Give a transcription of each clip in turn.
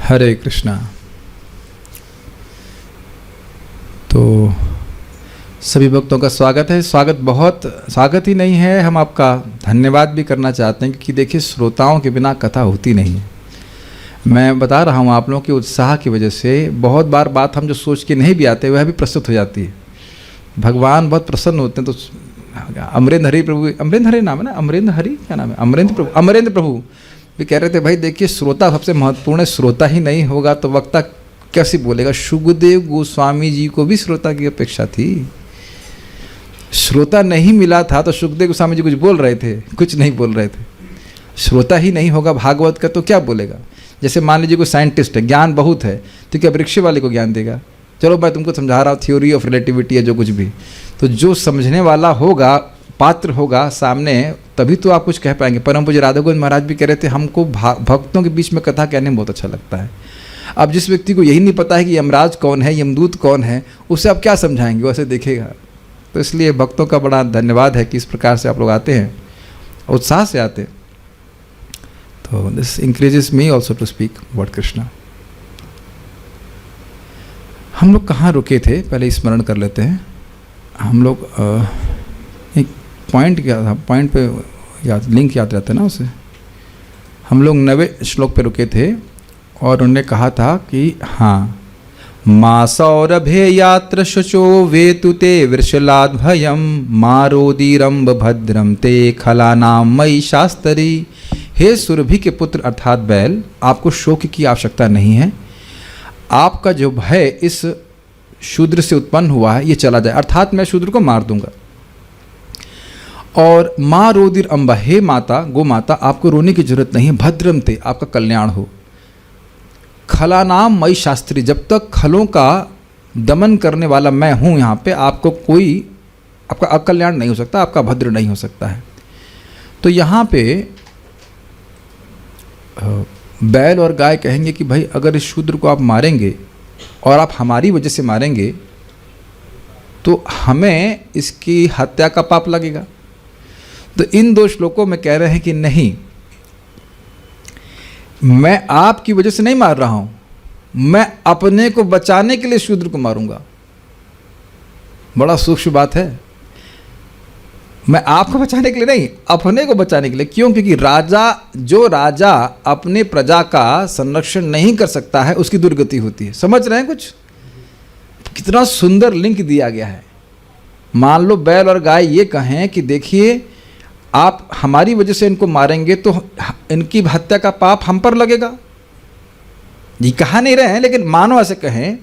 हरे कृष्णा। तो सभी भक्तों का स्वागत है। स्वागत ही नहीं है, हम आपका धन्यवाद भी करना चाहते हैं, क्योंकि देखिए श्रोताओं के बिना कथा होती नहीं है। मैं बता रहा हूँ, आप लोगों के उत्साह की वजह से बहुत बार बात हम जो सोच के नहीं भी आते वह भी प्रस्तुत हो जाती है। भगवान बहुत प्रसन्न होते हैं। तो अमरेंद्र हरि प्रभु, अमरेंद्र हरि नाम है ना, अमरेंद्र हरि क्या नाम है, अमरेंद्र प्रभु भी कह रहे थे, भाई देखिए श्रोता सबसे महत्वपूर्ण है, श्रोता ही नहीं होगा तो वक्ता कैसे बोलेगा। सुखदेव गोस्वामी जी को भी श्रोता की अपेक्षा थी। श्रोता नहीं मिला था तो सुखदेव गोस्वामी जी कुछ बोल रहे थे? कुछ नहीं बोल रहे थे। श्रोता ही नहीं होगा भागवत का तो क्या बोलेगा। जैसे मान लीजिए कोई साइंटिस्ट है, ज्ञान बहुत है, तो क्या वृक्ष वाले को ज्ञान देगा? चलो मैं तुमको समझा रहा हूँ, थ्योरी ऑफ रिलेटिविटी है जो कुछ भी, तो जो समझने वाला होगा, पात्र होगा सामने, तभी तो आप कुछ कह पाएंगे। परम पूज्य राधा गोविंद महाराज भी कह रहे थे, हमको भक्तों के बीच में कथा कहने में बहुत अच्छा लगता है। अब जिस व्यक्ति को यही नहीं पता है कि यमराज कौन है, यमदूत कौन है, उसे आप क्या समझाएंगे, वैसे देखेगा। तो इसलिए भक्तों का बड़ा धन्यवाद है कि इस प्रकार से आप लोग आते हैं, उत्साह से आते हैं। तो this increases me also to speak word Krishna. हम लोग कहाँ रुके थे, पहले स्मरण कर लेते हैं। हम लोग एक पॉइंट क्या था, पॉइंट पे याद, लिंक याद रहता है ना उसे। हम लोग 9वें श्लोक पे रुके थे और उन्होंने कहा था कि हाँ, मा सौरभे यात्र शुचो वेतु ते वृषलाद्भयम मारोदीरम्ब भद्रम ते खलानाम मयि शास्त्री। हे सुरभि के पुत्र अर्थात बैल, आपको शोक की आवश्यकता नहीं है। आपका जो भय इस शूद्र से उत्पन्न हुआ है ये चला जाए, अर्थात मैं शूद्र को मार दूंगा। और माँ रोदिर अम्बा, हे माता गो माता, आपको रोने की जरूरत नहीं है। भद्रम ते, आपका कल्याण हो। खलानाम मई शास्त्री, जब तक खलों का दमन करने वाला मैं हूँ यहाँ पे, आपको कोई, आपका अकल्याण नहीं हो सकता, आपका भद्र नहीं हो सकता है। तो यहाँ पे बैल और गाय कहेंगे कि भाई अगर इस शूद्र को आप मारेंगे और आप हमारी वजह से मारेंगे तो हमें इसकी हत्या का पाप लगेगा। तो इन दो श्लोकों में कह रहे हैं कि नहीं, मैं आपकी वजह से नहीं मार रहा हूं, मैं अपने को बचाने के लिए शूद्र को मारूंगा। बड़ा सूक्ष्म बात है। मैं आपको बचाने के लिए नहीं, अपने को बचाने के लिए। क्यों? क्योंकि जो राजा अपने प्रजा का संरक्षण नहीं कर सकता है उसकी दुर्गति होती है। समझ रहे हैं कुछ? कितना सुंदर लिंक दिया गया है। मान लो बैल और गाय ये कहें कि देखिए आप हमारी वजह से इनको मारेंगे तो इनकी हत्या का पाप हम पर लगेगा। ये कहा नहीं रहे हैं, लेकिन मानो ऐसे कहें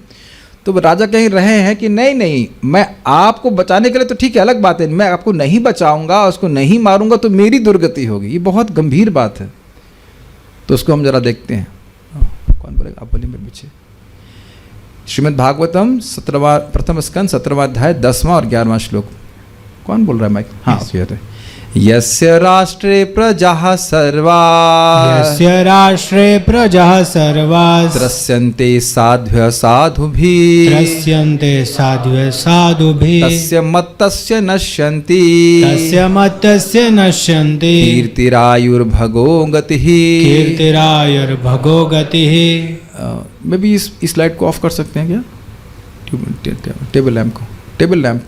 तो राजा कह रहे हैं कि नहीं नहीं, मैं आपको बचाने के लिए तो ठीक है, अलग बात है, मैं आपको नहीं बचाऊंगा, उसको नहीं मारूंगा तो मेरी दुर्गति होगी। ये बहुत गंभीर बात है। तो उसको हम जरा देखते हैं। कौन बोलेगा? आप बोलिए मेरे पीछे। श्रीमद् भागवतम 17वां प्रथम स्कंद 17वां अध्याय 10वां और 11वां श्लोक। कौन बोल रहा है माइक? हाँ, यस्य राष्ट्रे प्रजाः सर्वाः, यस्य राष्ट्रे प्रजाः सर्वाः त्रस्यन्ते साध्व्यः साधुभिः, त्रस्यन्ते साध्व्यः साधुभिः, तस्य मत्तस्य नश्यन्ति, तस्य मत्तस्य नश्यन्ति, कीर्तिरायुर्भगो गतिः, कीर्तिरायुर्भगो गतिः। मे बी इस स्लाइड को ऑफ कर सकते हैं क्या? टेबल लैंप को, टेबल लैंप।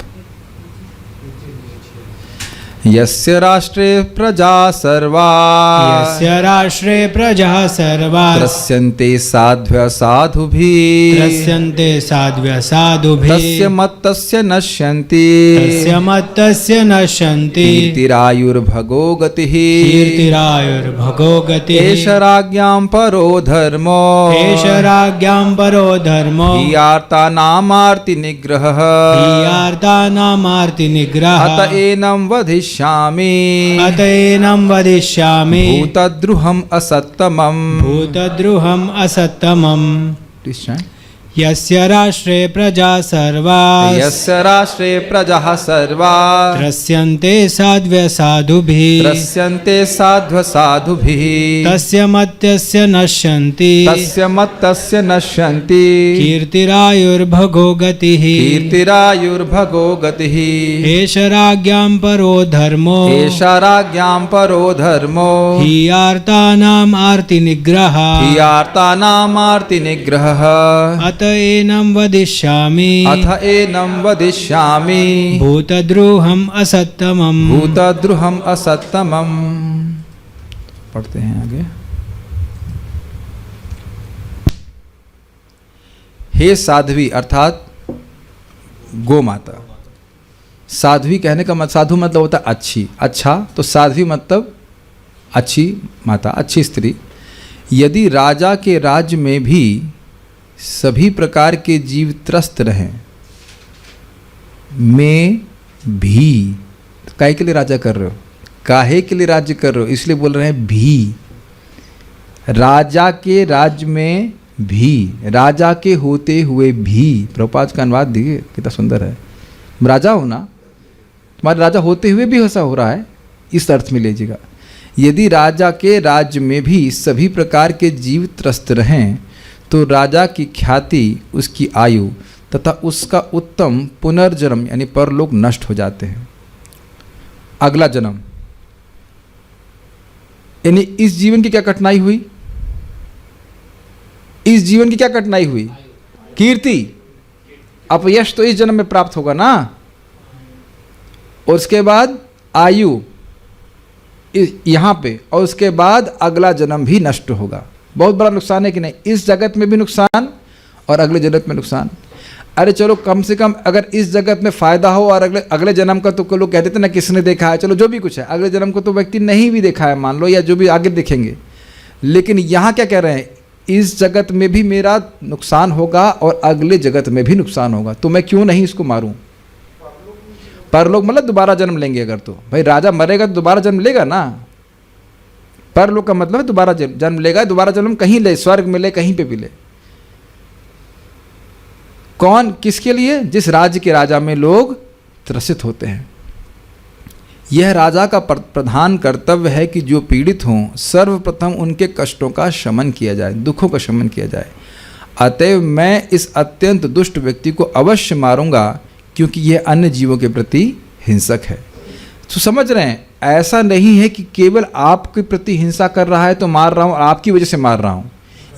यस्य राष्ट्रे प्रजा सर्वाः, यस्य राष्ट्रे प्रजाः सर्वाः, त्रस्यन्ते साध्व्यः साधुभिः, त्रस्यन्ते साध्व्यः साधुभिः, तस्य मत्तस्य नश्यन्ति, तस्य मत्तस्य नश्यन्ति, कीर्तिरायुर्भगो गतिः, कीर्तिरायुर्भगो गतिः। एष राज्ञां परो धर्मो, एष राज्ञां परो धर्मो, हीयार्तानामार्ति निग्रहः, हीयार्तानामार्ति निग्रहः, अत एनं वधिष्यामि, अत एनं वदिष्यामि, भूतद्रुहम् असत्तमम्, भूतद्रुहम् असत्तमम्। यस्य राष्ट्रे प्रजा सर्वा यस्य राष्ट्रे प्रजाः सर्वा त्रस्यन्ते साध्वसाधुभिः त्रस्यन्ते साध्वसाधुभिः तस्य मत्यस्य नश्यन्ति तस्य मत्तस्य नश्यन्ति कीर्तिरायुर्भगो गतिः कीर्तिरायुर्भगो गतिः एष राज्ञां परो धर्मो एषा राज्ञां परो धर्मो हि आर्तानाम् आर्तिनिग्रहः हि आर्तानाम् आर्तिनिग्रहः अत एनं वदिष्यामि अथ एनं वदिष्यामि भूतद्रुहम् असत्तमम् भूतद्रुहम् असत्तमम्। पढ़ते हैं आगे। हे साध्वी अर्थात गो माता। साध्वी कहने का साधु मतलब होता है अच्छी, अच्छा, तो साध्वी मतलब अच्छी माता, अच्छी स्त्री। यदि राजा के राज्य में भी सभी प्रकार के जीव त्रस्त रहें, मैं भी, तो काहे के लिए राजा कर रहे हो, काहे के लिए राज्य कर रहे हो, इसलिए बोल रहे हैं भी। राजा के राज्य में भी, राजा के होते हुए भी, प्रभुपाद का अनुवाद देखिए कितना सुंदर है। राजा हो ना, तुम्हारे राजा होते हुए भी ऐसा हो रहा है, इस अर्थ में लीजिएगा। यदि राजा के राज्य में भी सभी प्रकार के जीव त्रस्त रहें तो राजा की ख्याति, उसकी आयु तथा उसका उत्तम पुनर्जन्म यानी परलोक नष्ट हो जाते हैं। अगला जन्म यानी इस जीवन की क्या कठिनाई हुई, इस जीवन की क्या कठिनाई हुई, कीर्ति, अपयश तो इस जन्म में प्राप्त होगा ना, और उसके बाद आयु यहाँ पे, और उसके बाद अगला जन्म भी नष्ट होगा। बहुत बड़ा नुकसान है कि नहीं, इस जगत में भी नुकसान और अगले जगत में नुकसान। अरे चलो कम से कम अगर इस जगत में फ़ायदा हो और अगले जन्म का, तो लोग कहते थे ना किसने देखा है, चलो जो भी कुछ है, अगले जन्म को तो व्यक्ति नहीं भी देखा है मान लो, या जो भी आगे देखेंगे, लेकिन यहाँ क्या कह रहे हैं, इस जगत में भी मेरा नुकसान होगा और अगले जगत में भी नुकसान होगा, तो मैं क्यों नहीं इसको मारूँ। परलोक मतलब दोबारा जन्म लेंगे अगर, तो भाई राजा मरेगा तो दोबारा जन्म लेगा ना, परलोक का मतलब है दोबारा जन्म लेगा, दोबारा जन्म कहीं ले, स्वर्ग मिले कहीं पे भी ले। कौन, किसके लिए, जिस राज्य के राजा में लोग त्रसित होते हैं। यह राजा का प्रधान कर्तव्य है कि जो पीड़ित हों सर्वप्रथम उनके कष्टों का शमन किया जाए, दुखों का शमन किया जाए। अतएव मैं इस अत्यंत दुष्ट व्यक्ति को अवश्य मारूंगा क्योंकि यह अन्य जीवों के प्रति हिंसक है। तो समझ रहे हैं, ऐसा नहीं है कि केवल आपके प्रति हिंसा कर रहा है तो मार रहा हूँ और आपकी वजह से मार रहा हूँ।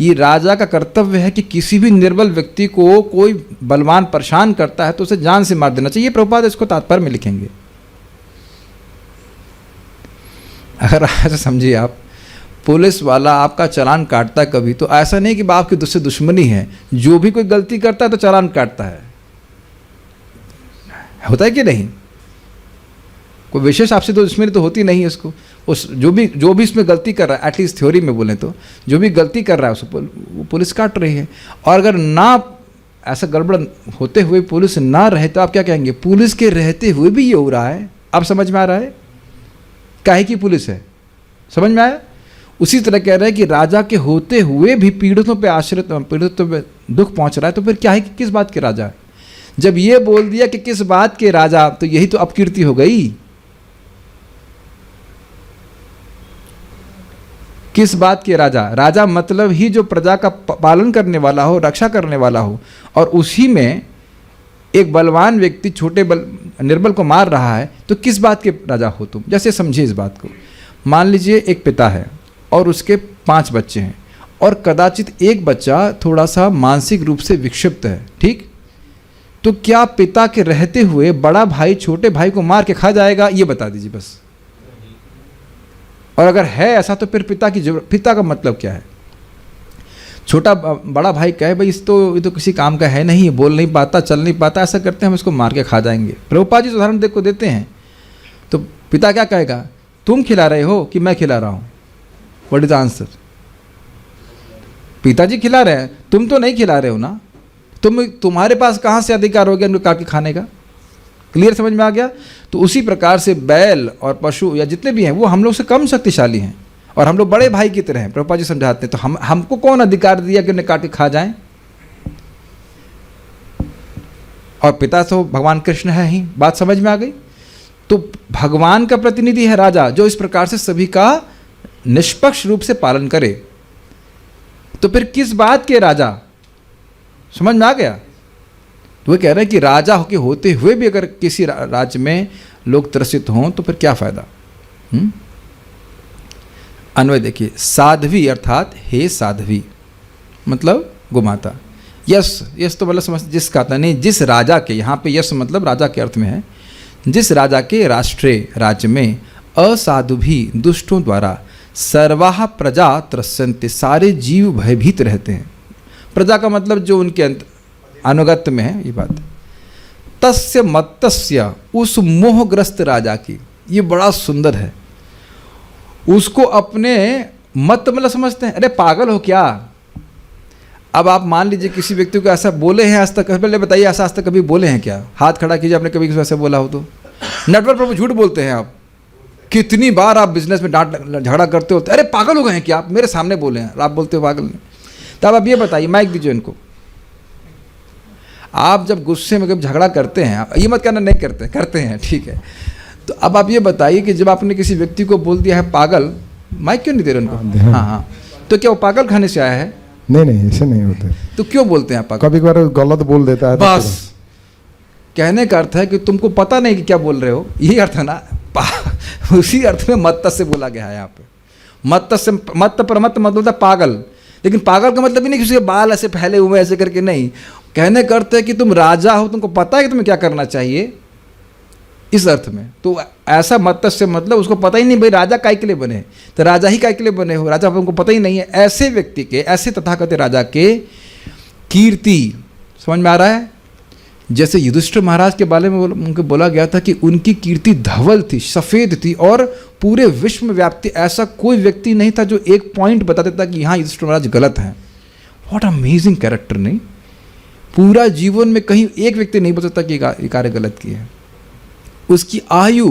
ये राजा का कर्तव्य है कि किसी भी निर्बल व्यक्ति को कोई बलवान परेशान करता है तो उसे जान से मार देना चाहिए। प्रभुपाद इसको तात्पर्य में लिखेंगे। अगर ऐसा समझिए आप, पुलिस वाला आपका चालान काटता है कभी, तो ऐसा नहीं कि आपकी उससे दुश्मनी है, जो भी कोई गलती करता है तो चालान काटता है, होता है कि नहीं। कोई विशेष आपसे तो दुश्मनी तो होती नहीं है उसको, उस जो भी इसमें गलती कर रहा है, एटलीस्ट थ्योरी में बोलें तो जो भी गलती कर रहा है उसको वो पुलिस काट रही है। और अगर ना ऐसा गड़बड़ होते हुए पुलिस ना रहे तो आप क्या कहेंगे, पुलिस के रहते हुए भी ये हो रहा है। अब समझ में आ रहा है काहे की पुलिस है, समझ में आया। उसी तरह कह रहे हैं कि राजा के होते हुए भी पीड़ितों पे आश्रित, पीड़ितों पे दुख पहुंच रहा है, तो फिर क्या है कि किस बात के राजा है। जब ये बोल दिया कि किस बात के राजा, तो यही तो अपकीर्ति हो गई। किस बात के राजा, राजा मतलब ही जो प्रजा का पालन करने वाला हो, रक्षा करने वाला हो, और उसी में एक बलवान व्यक्ति छोटे निर्बल को मार रहा है, तो किस बात के राजा हो तुम। जैसे समझिए इस बात को, मान लीजिए एक पिता है और उसके 5 बच्चे हैं, और कदाचित एक बच्चा थोड़ा सा मानसिक रूप से विक्षिप्त है, ठीक, तो क्या पिता के रहते हुए बड़ा भाई छोटे भाई को मार के खा जाएगा, ये बता दीजिए बस। और अगर है ऐसा तो फिर पिता का मतलब क्या है। छोटा बड़ा भाई कहे भाई ये तो किसी काम का है नहीं, बोल नहीं पाता, चल नहीं पाता, ऐसा करते हैं हम इसको मार के खा जाएंगे। प्रभुपाद जी उदाहरण को देते हैं, तो पिता क्या कहेगा, तुम खिला रहे हो कि मैं खिला रहा हूँ, व्हाट इज द आंसर। पिताजी खिला रहे हैं, तुम तो नहीं खिला रहे हो ना, तुम्हारे पास कहाँ से अधिकार हो गया उनको काट के खाने का। क्लियर समझ में आ गया। तो उसी प्रकार से बैल और पशु या जितने भी हैं वो हम लोग से कम शक्तिशाली हैं और हम लोग बड़े भाई की तरह हैं। प्रभुपाद जी समझाते हैं, तो हमको कौन अधिकार दिया कि उन्हें काट के खा जाएं। और पिता तो भगवान कृष्ण है ही, बात समझ में आ गई। तो भगवान का प्रतिनिधि है राजा, जो इस प्रकार से सभी का निष्पक्ष रूप से पालन करे। तो फिर किस बात के राजा, समझ में आ गया। तो वो कह रहे हैं कि राजा के होते हुए भी अगर किसी राज्य में लोग त्रसित हों तो फिर क्या फायदा। अन्वय देखिए, साध्वी अर्थात हे साध्वी, मतलब गोमाता। यस, यस तो मतलब समझ जिसका था नहीं, जिस राजा के, यहाँ पे यस मतलब राजा के अर्थ में है, जिस राजा के राष्ट्रीय राज्य में असाधु भी दुष्टों द्वारा सर्वाह प्रजा त्रस्यन्ते, सारे जीव भयभीत रहते हैं। प्रजा का मतलब जो उनके अनुगत्य में है, ये बात। तस्य मत्तस्य, उस मोहग्रस्त राजा की, ये बड़ा सुंदर है, उसको अपने मत मतलब समझते हैं। अरे पागल हो क्या। अब आप मान लीजिए किसी व्यक्ति को ऐसा बोले हैं आज तक, पहले बताइए ऐसा आज तक कभी बोले हैं क्या? हाथ खड़ा कीजिए, आपने कभी किसी को ऐसा बोला हो तो। नेटवर्क पर झूठ बोलते हैं आप, कितनी बार आप बिजनेस में डांट झगड़ा करते होते, अरे पागल हो गए हैं क्या आप, मेरे सामने बोले हैं, आप बोलते हो पागल नहीं। तो अब आप ये बताइए, माइक दीजिए इनको, आप जब गुस्से में कभी झगड़ा करते हैं, आप ये मत कहना नहीं करते, करते हैं, ठीक है। तो अब आप ये बताइए कि जब आपने किसी व्यक्ति को बोल दिया है पागल, माइक क्यों नहीं दे रहे उनको? हाँ हाँ, तो क्या वो पागल खाने से आया है? नहीं, ऐसे नहीं होते। तो क्यों बोलते हैं आप पागल? कभी कभार गलत बोल देता है। बस कहने का अर्थ है कि तुमको पता नहीं कि क्या बोल रहे हो, यही अर्थ है ना। उसी अर्थ में मत्त से बोला गया है यहाँ पे। मत्त से, मत्त पर मत मतलब पागल, लेकिन पागल का मतलब ही नहीं कि उसके बाल ऐसे फैले हुए ऐसे करके, नहीं। कहने का अर्थ है कि तुम राजा हो, तुमको पता है कि तुम्हें क्या करना चाहिए, इस अर्थ में। तो ऐसा मत्त से मतलब उसको पता ही नहीं भाई राजा काय के लिए बने, तो राजा ही काय के लिए बने हो, राजा हमको पता ही नहीं है। ऐसे व्यक्ति के, ऐसे तथाकथित राजा के कीर्ति, समझ में आ रहा है? जैसे युधिष्ठिर महाराज के बारे में उनको बोला गया था कि उनकी कीर्ति धवल थी, सफ़ेद थी, और पूरे विश्व में व्याप्ति, ऐसा कोई व्यक्ति नहीं था जो एक पॉइंट बता देता कि यहाँ युधिष्ठिर महाराज गलत हैं। What amazing character. नहीं, पूरा जीवन में कहीं एक व्यक्ति नहीं बता सकता कि ये कार्य गलत किए हैं। उसकी आयु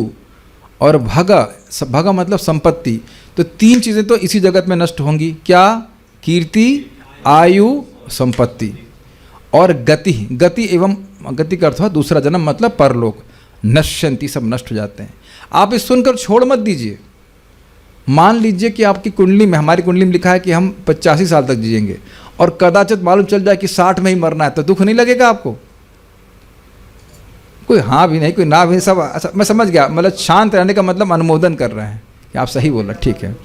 और भगा मतलब संपत्ति, तो तीन चीज़ें तो इसी जगत में नष्ट होंगी। क्या? कीर्ति, आयु, संपत्ति, और गति। गति एवं गति का अर्थ हुआ दूसरा जन्म, मतलब परलोक। नश्यंती, सब नष्ट हो जाते हैं। आप इस सुनकर छोड़ मत दीजिए। मान लीजिए कि आपकी कुंडली में, हमारी कुंडली में लिखा है कि हम 85 साल तक जिएंगे, और कदाचित मालूम चल जाए कि 60 में ही मरना है, तो दुख नहीं लगेगा आपको? कोई हाँ भी नहीं, कोई ना भी, सब मैं समझ गया। मतलब शांत रहने का मतलब अनुमोदन कर रहे हैं कि आप सही बोला, ठीक है।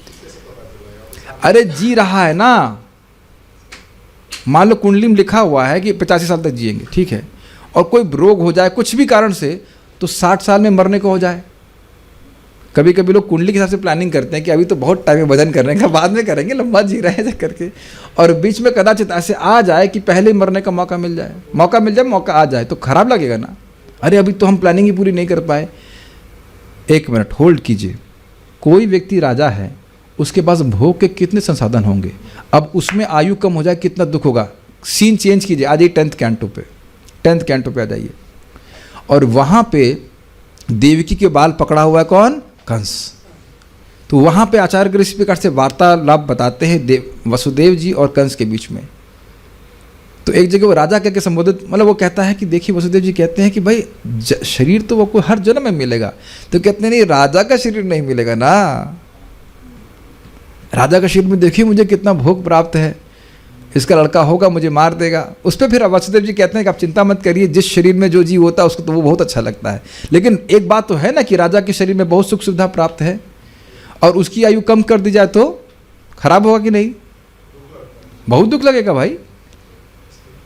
अरे जी रहा है ना, मान लो कुंडली में लिखा हुआ है कि 85 साल तक जिएंगे, ठीक है, और कोई रोग हो जाए कुछ भी कारण से, तो 60 साल में मरने को हो जाए। कभी कभी लोग कुंडली के हिसाब से प्लानिंग करते हैं कि अभी तो बहुत टाइम है वजन करने का, बाद में करेंगे, लंबा जी रहे हैं करके, और बीच में कदाचित ऐसे आ जाए कि पहले ही मरने का मौका मिल जाए, मौका आ जाए, तो खराब लगेगा ना। अरे अभी तो हम प्लानिंग ही पूरी नहीं कर पाए। एक मिनट होल्ड कीजिए। कोई व्यक्ति राजा है, उसके पास भोग के कितने संसाधन होंगे, अब उसमें आयु कम हो जाए कितना दुख होगा। सीन चेंज कीजिए, आ जाइए 10th कैंटो पे आ जाइए, और वहाँ पे देवकी के बाल पकड़ा हुआ है कौन? कंस। तो वहाँ पे आचार्य इस प्रकार से वार्तालाप बताते हैं वसुदेव जी और कंस के बीच में। तो एक जगह वो राजा करके संबोधित, मतलब वो कहता है कि देखिए, वसुदेव जी कहते हैं कि भाई शरीर तो वो को हर जन्म में मिलेगा, तो कहते हैं नहीं, राजा का शरीर नहीं मिलेगा ना। राजा का शरीर में देखिए मुझे कितना भोग प्राप्त है, इसका लड़का होगा मुझे मार देगा। उस पर फिर वसुदेव जी कहते हैं कि आप चिंता मत करिए, जिस शरीर में जो जीव होता है उसको तो वो बहुत अच्छा लगता है, लेकिन एक बात तो है ना कि राजा के शरीर में बहुत सुख सुविधा प्राप्त है, और उसकी आयु कम कर दी जाए तो खराब होगा कि नहीं? बहुत दुख लगेगा भाई।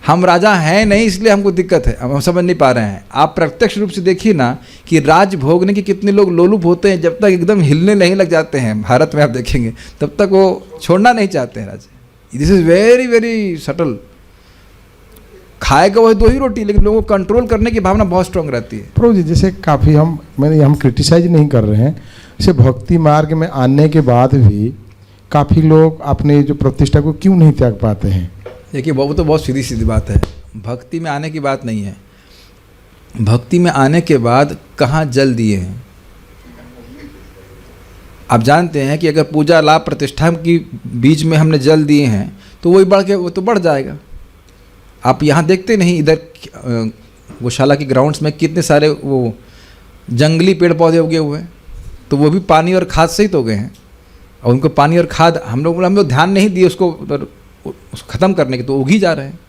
हम राजा हैं नहीं, इसलिए हमको दिक्कत है, हम समझ नहीं पा रहे हैं। आप प्रत्यक्ष रूप से देखिए ना कि राज भोगने के कितने लोग लोलुप होते हैं, जब तक एकदम हिलने नहीं लग जाते हैं, भारत में आप देखेंगे, तब तक वो छोड़ना नहीं चाहते हैं राज। This is very very subtle. खाएगा वही 2 ही रोटी, लेकिन लोगों को कंट्रोल करने की भावना बहुत स्ट्रांग रहती है। प्रभु जी, जैसे काफ़ी हम क्रिटिसाइज नहीं कर रहे हैं, जैसे भक्ति मार्ग में आने के बाद भी काफ़ी लोग अपने जो प्रतिष्ठा को क्यों नहीं त्याग पाते हैं? देखिए, वो तो बहुत सीधी सीधी बात है, भक्ति में आने की बात नहीं है। भक्ति में आने के बाद कहाँ जल दिए हैं। आप जानते हैं कि अगर पूजा लाभ प्रतिष्ठा की बीच में हमने जल दिए हैं, तो वही बढ़ के वो तो बढ़ जाएगा। आप यहाँ देखते नहीं, इधर गौशाला के ग्राउंड्स में कितने सारे वो जंगली पेड़ पौधे उगे हुए हैं, तो वो भी पानी और खाद से ही तो उगे हैं। और उनको पानी और खाद हम लोग ध्यान नहीं दिए उसको ख़त्म करने के, तो उग ही जा रहे हैं।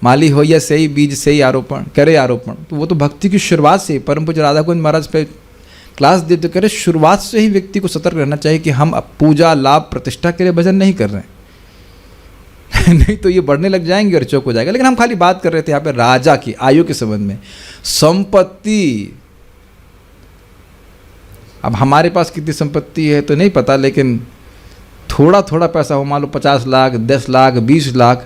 माली हो या सही बीज से ही आरोपण करे आरोपण, तो वो तो भक्ति की शुरुआत से परम पूज्य राधा गोविंद महाराज पे क्लास देते करे शुरुआत से ही व्यक्ति को सतर्क रहना चाहिए कि हम अब पूजा लाभ प्रतिष्ठा के लिए भजन नहीं कर रहे हैं नहीं तो ये बढ़ने लग जाएंगे और चौक हो जाएगा। लेकिन हम खाली बात कर रहे थे यहाँ पे राजा की आयु के संबंध में। संपत्ति, अब हमारे पास कितनी संपत्ति है तो नहीं पता, लेकिन थोड़ा थोड़ा पैसा हो, मान लो 50 लाख 10 लाख 20 लाख,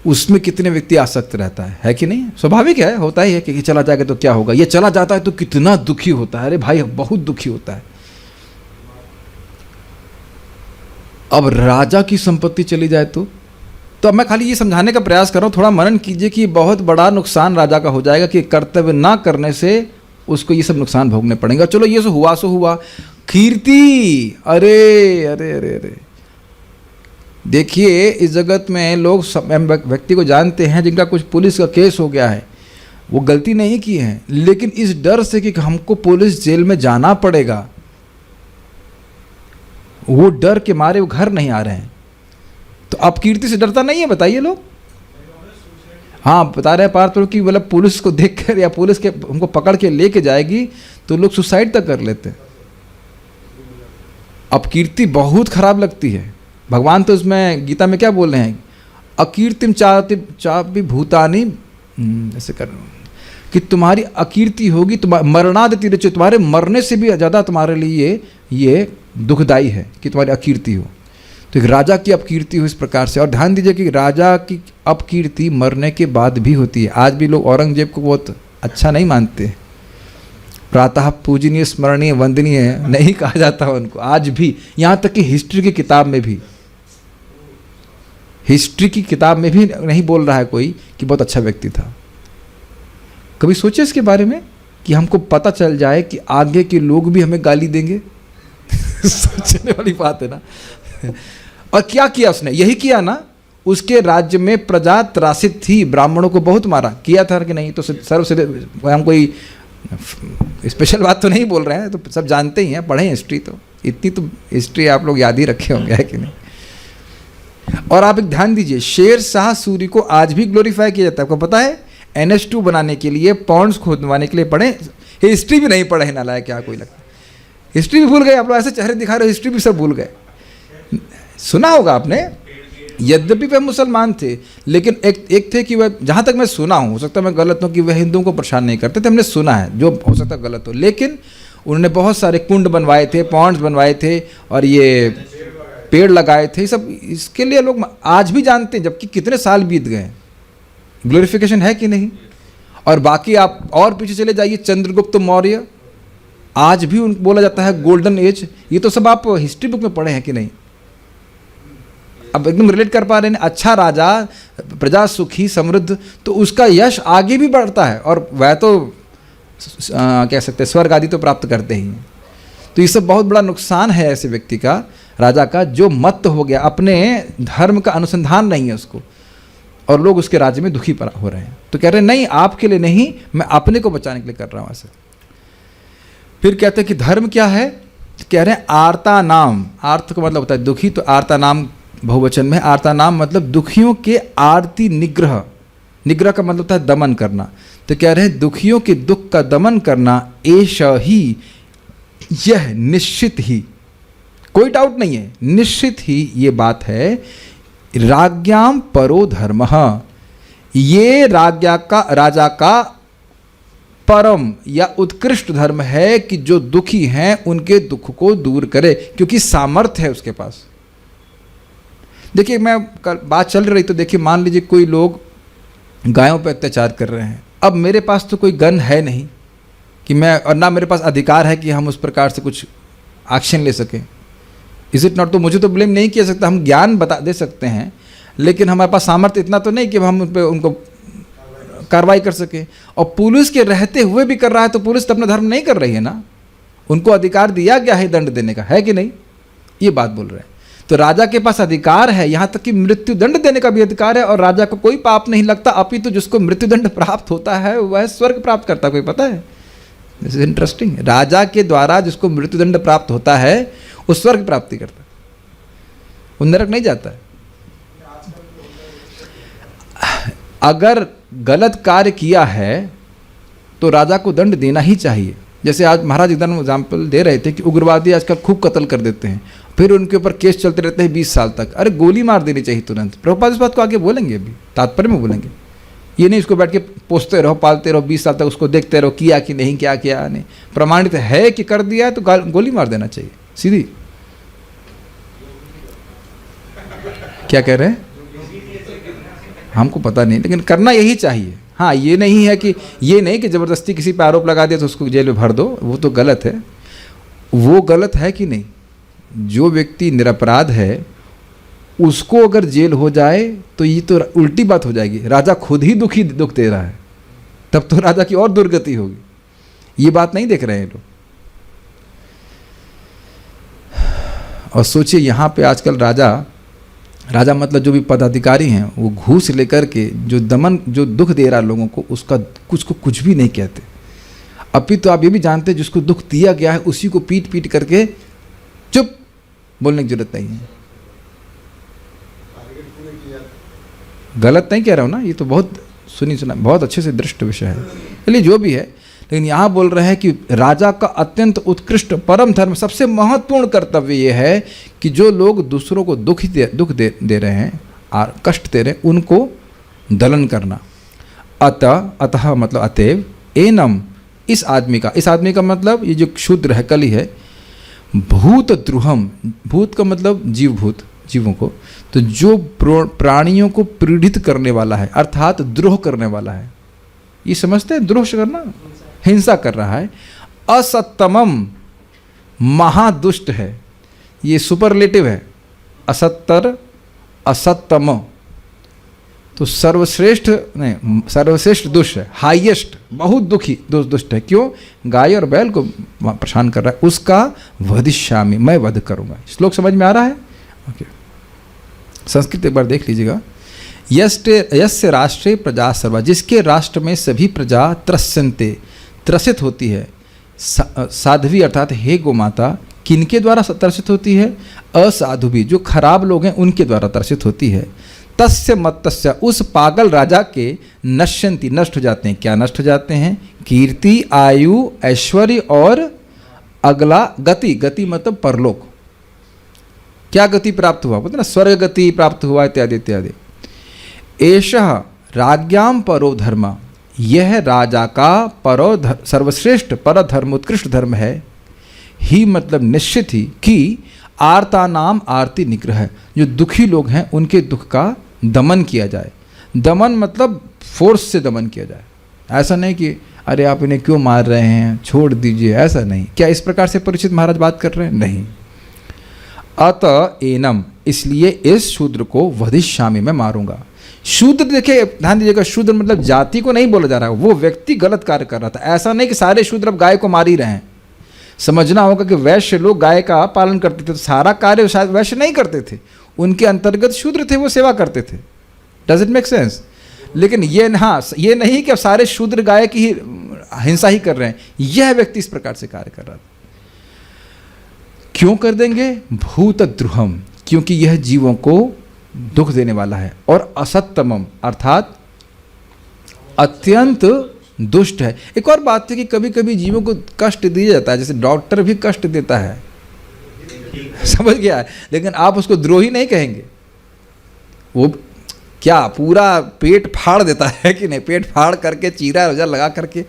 उसमें कितने व्यक्ति आसक्त रहता है कि नहीं? स्वाभाविक है, होता ही है कि चला जाएगा तो क्या होगा। ये चला जाता है तो कितना दुखी होता है, अरे भाई बहुत दुखी होता है। अब राजा की संपत्ति चली जाए तो अब मैं खाली ये समझाने का प्रयास कर रहा हूँ, थोड़ा मनन कीजिए कि बहुत बड़ा नुकसान राजा का हो जाएगा कि कर्तव्य ना करने से उसको ये सब नुकसान भोगने पड़ेंगे। चलो ये सो हुआ। कीर्ति, अरे अरे अरे अरे, देखिए इस जगत में लोग व्यक्ति को जानते हैं जिनका कुछ पुलिस का केस हो गया है, वो गलती नहीं की है, लेकिन इस डर से कि हमको पुलिस जेल में जाना पड़ेगा, वो डर के मारे वो घर नहीं आ रहे हैं। तो अब कीर्ति से डरता नहीं है, बताइए लोग। हाँ, बता रहे हैं पार्थ कि मतलब पुलिस को देखकर या पुलिस के हमको पकड़ के लेके जाएगी तो लोग सुसाइड तक कर लेते हैं। अब कीर्ति बहुत खराब लगती है। भगवान तो उसमें गीता में क्या बोल रहे हैं, अकीर्तिम चापि भूतानि, ऐसे कर कि तुम्हारी अकीर्ति होगी, मरणादति रुचि, तुम्हारे मरने से भी ज़्यादा तुम्हारे लिए ये दुखदाई है कि तुम्हारी अकीर्ति हो। तो एक राजा की अपकीर्ति हो इस प्रकार से। और ध्यान दीजिए कि राजा की अपकीर्ति मरने के बाद भी होती है। आज भी लोग औरंगजेब को बहुत अच्छा नहीं मानते, प्रातः पूजनीय स्मरणीय वंदनीय नहीं कहा जाता उनको आज भी। यहाँ तक कि हिस्ट्री की किताब में भी, हिस्ट्री की किताब में भी नहीं बोल रहा है कोई कि बहुत अच्छा व्यक्ति था। कभी सोचे इसके बारे में कि हमको पता चल जाए कि आगे के लोग भी हमें गाली देंगे सोचने वाली बात है ना। और क्या किया उसने, यही किया ना, उसके राज्य में प्रजा त्रासित थी, ब्राह्मणों को बहुत मारा, किया था कि नहीं? तो सर्वसिद्ध, हम कोई स्पेशल बात तो नहीं बोल रहे हैं, तो सब जानते ही हैं, पढ़े हैं हिस्ट्री, तो इतनी तो हिस्ट्री आप लोग याद ही रखे होंगे, है कि नहीं? और आप एक ध्यान दीजिए, शेर शाह सूरी को आज भी ग्लोरीफाई किया जाता है। आपको पता है NH2 बनाने के लिए, पॉन्ड्स खोदवाने के लिए पढ़े, हिस्ट्री भी नहीं पढ़े हैं, नालायक क्या कोई लगता है। हिस्ट्री भी भूल गए आप लोग, ऐसे चेहरे दिखा रहे हो, हिस्ट्री भी सब भूल गए। सुना होगा आपने, यद्यपि वे मुसलमान थे, लेकिन एक थे कि वह, जहाँ तक मैं सुना हूँ, हो सकता है मैं गलत हूँ, कि वह हिंदुओं को परेशान नहीं करते थे। हमने सुना है, जो हो सकता है गलत हो, लेकिन उन्होंने बहुत सारे कुंड बनवाए थे, पॉन्ड्स बनवाए थे, और ये पेड़ लगाए थे। सब इसके लिए लोग आज भी जानते हैं, जबकि कितने साल बीत गए। ग्लोरिफिकेशन है कि नहीं? और बाकी आप और पीछे चले जाइए, चंद्रगुप्त मौर्य, आज भी उनको बोला जाता है गोल्डन एज। ये तो सब आप हिस्ट्री बुक में पढ़े हैं कि नहीं? अब एकदम रिलेट कर पा रहे हैं। अच्छा राजा, प्रजा सुखी समृद्ध, तो उसका यश आगे भी बढ़ता है, और वह तो कह सकते हैं स्वर्ग आदि तो प्राप्त करते ही हैं। तो ये सब बहुत बड़ा नुकसान है ऐसे व्यक्ति का, राजा का, जो मत्त हो गया, अपने धर्म का अनुसंधान नहीं है उसको, और लोग उसके राज्य में दुखी हो रहे हैं। तो कह रहे हैं नहीं, आपके लिए नहीं, मैं अपने को बचाने के लिए कर रहा हूँ ऐसे। फिर कहते हैं कि धर्म क्या है? कह रहे हैं आर्ता नाम, आर्त का मतलब होता है दुखी, तो आर्ता नाम बहुवचन में, आर्ता नाम मतलब दुखियों के आरती निग्रह, निग्रह का मतलब होता है दमन करना। तो कह रहे हैं दुखियों के दुख का दमन करना, एष ही, यह निश्चित ही, कोई डाउट नहीं है, निश्चित ही ये बात है, राज्ञाम परो धर्मः, ये राजा का परम या उत्कृष्ट धर्म है कि जो दुखी हैं उनके दुख को दूर करे, क्योंकि सामर्थ्य है उसके पास। देखिए, मैं बात चल रही तो देखिए, मान लीजिए कोई लोग गायों पर अत्याचार कर रहे हैं। अब मेरे पास तो कोई गन है नहीं कि मैं, और ना मेरे पास अधिकार है कि हम उस प्रकार से कुछ एक्शन ले सकें। Is it not? तो मुझे तो ब्लेम नहीं किया सकता, हम ज्ञान बता दे सकते हैं, लेकिन हमारे पास सामर्थ्य इतना तो नहीं कि हम उन पर उनको कार्रवाई कर सके। और पुलिस के रहते हुए भी कर रहा है, तो पुलिस तो अपना धर्म नहीं कर रही है ना, उनको अधिकार दिया गया है दंड देने का, है कि नहीं? ये बात बोल रहे हैं। तो राजा के पास अधिकार है, यहाँ तक कि मृत्यु दंड देने का भी अधिकार है, और राजा को कोई पाप नहीं लगता, अपितु जिसको मृत्यु दंड प्राप्त होता है वह स्वर्ग प्राप्त करता है। कोई पता है? This is interesting. राजा के द्वारा जिसको मृत्यु दंड प्राप्त होता है वो स्वर्ग प्राप्ति करता है, वो नरक नहीं जाता है। अगर गलत कार्य किया है तो राजा को दंड देना ही चाहिए। जैसे आज महाराज एकदम एग्जाम्पल दे रहे थे कि उग्रवादी आजकल खूब कत्ल कर देते हैं, फिर उनके ऊपर केस चलते रहते हैं 20 साल तक। अरे गोली मार देनी चाहिए तुरंत। प्रभुपाद इस बात को आगे बोलेंगे, अभी तात्पर्य में बोलेंगे। ये नहीं उसको बैठ के पोसते रहो, पालते रहो, 20 साल तक उसको देखते रहो किया कि नहीं, क्या किया नहीं। प्रमाणित है कि कर दिया है तो गोली मार देना चाहिए सीधी। क्या कह रहे हैं? हमको पता नहीं, लेकिन करना यही चाहिए। हाँ, ये नहीं है कि ज़बरदस्ती किसी पे आरोप लगा दिया तो उसको जेल में भर दो, वो तो गलत है। वो गलत है कि नहीं? जो व्यक्ति निरपराध है उसको अगर जेल हो जाए तो ये तो उल्टी बात हो जाएगी। राजा खुद ही दुख दे रहा है, तब तो राजा की और दुर्गति होगी। ये बात नहीं देख रहे हैं लोग। और सोचिए यहाँ पे आजकल राजा मतलब जो भी पदाधिकारी हैं वो घूस लेकर के जो दुख दे रहा है लोगों को, उसका कुछ भी नहीं कहते। अभी तो आप ये भी जानते हैं जिसको दुख दिया गया है उसी को पीट करके चुप, बोलने की जरूरत नहीं है। गलत नहीं कह रहा हूँ ना, ये तो बहुत सुना बहुत अच्छे से दृष्ट विषय है। चलिए जो भी है, लेकिन यहाँ बोल रहे हैं कि राजा का अत्यंत उत्कृष्ट परम धर्म, सबसे महत्वपूर्ण कर्तव्य ये है कि जो लोग दूसरों को दुख दे रहे हैं और कष्ट दे रहे हैं उनको दलन करना। अतः मतलब अतएव एनम, इस आदमी का मतलब ये जो क्षुद्र है, कली है, भूत द्रुहम, भूत का मतलब जीवों को, तो जो प्राणियों को पीड़ित करने वाला है अर्थात द्रोह करने वाला है। ये समझते हैं द्रोह करना, हिंसा कर रहा है। असत्तमम, महादुष्ट है। ये सुपरलेटिव है, असत्तम तो सर्वश्रेष्ठ दुष्ट है, हाईएस्ट, बहुत दुष्ट है। क्यों? गाय और बैल को परेशान कर रहा है, उसका वधिष्यामि, मैं वध करूंगा। श्लोक समझ में आ रहा है? ओके, संस्कृत एक बार देख लीजिएगा। यस्य राष्ट्रे प्रजा सर्वा, जिसके राष्ट्र में सभी प्रजा त्रसित होती है। साध्वी अर्थात हे गोमाता, किनके द्वारा त्रसित होती है? असाधु भी, जो खराब लोग हैं उनके द्वारा त्रसित होती है। तस्य मत्तस्य, उस पागल राजा के नश्यंती, नष्ट हो जाते हैं। क्या नष्ट हो जाते हैं? कीर्ति, आयु, ऐश्वर्य और अगला गति मतलब परलोक। क्या गति प्राप्त हुआ? पता ना, स्वर्ग गति प्राप्त हुआ इत्यादि इत्यादि। एषः राज्ञाम परो धर्म, यह राजा का सर्वश्रेष्ठ पर धर्म, उत्कृष्ट धर्म है। ही मतलब निश्चित ही, कि आर्ता नाम आरती निग्रह, जो दुखी लोग हैं उनके दुख का दमन किया जाए। दमन मतलब फोर्स से दमन किया जाए। ऐसा नहीं कि अरे आप इन्हें क्यों मार रहे हैं, छोड़ दीजिए, ऐसा नहीं। क्या इस प्रकार से परीक्षित महाराज बात कर रहे हैं? नहीं। अत एनम, इसलिए इस शूद्र को वधिष्यामि, मैं मारूंगा। शूद्र, देखिए ध्यान दीजिएगा, शूद्र मतलब जाति को नहीं बोला जा रहा है, वो व्यक्ति गलत कार्य कर रहा था। ऐसा नहीं कि सारे शूद्र अब गाय को मार ही रहे हैं। समझना होगा कि वैश्य लोग गाय का पालन करते थे, तो सारा कार्य शायद वैश्य नहीं करते थे, उनके अंतर्गत शूद्र थे, वो सेवा करते थे। Does it make sense? लेकिन ये नहीं कि अब सारे शूद्र गाय की ही हिंसा ही कर रहे हैं। यह व्यक्ति इस प्रकार से कार्य कर रहा था। क्यों कर देंगे? भूत द्रुहम, क्योंकि यह जीवों को दुख देने वाला है। और असत्तमम अर्थात अत्यंत दुष्ट है। एक और बात है कि कभी कभी जीवों को कष्ट दिया जाता है, जैसे डॉक्टर भी कष्ट देता है, समझ गया, लेकिन आप उसको द्रोही नहीं कहेंगे। वो क्या पूरा पेट फाड़ देता है कि नहीं? पेट फाड़ करके चीरा रोजा लगा करके,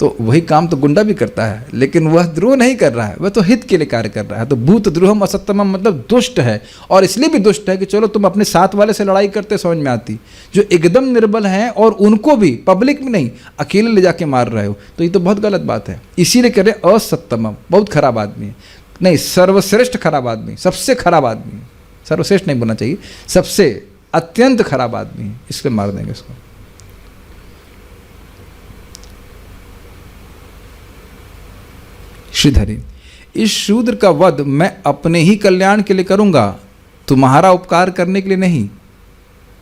तो वही काम तो गुंडा भी करता है, लेकिन वह द्रोह नहीं कर रहा है, वह तो हित के लिए कार्य कर रहा है। तो भूत द्रोहम असत्तमम मतलब दुष्ट है। और इसलिए भी दुष्ट है कि चलो तुम अपने साथ वाले से लड़ाई करते समझ में आती, जो एकदम निर्बल हैं और उनको भी पब्लिक में नहीं, अकेले ले जाके मार रहे हो, तो ये तो बहुत गलत बात है। इसीलिए कह रहे असत्तमम, बहुत खराब आदमी है। नहीं, सर्वश्रेष्ठ खराब आदमी, सबसे खराब आदमी, सर्वश्रेष्ठ नहीं बोलना चाहिए, सबसे अत्यंत खराब आदमी है, इसलिए मार देंगे इसको। श्रीधरी, इस शूद्र का वध मैं अपने ही कल्याण के लिए करूंगा, तुम्हारा उपकार करने के लिए नहीं।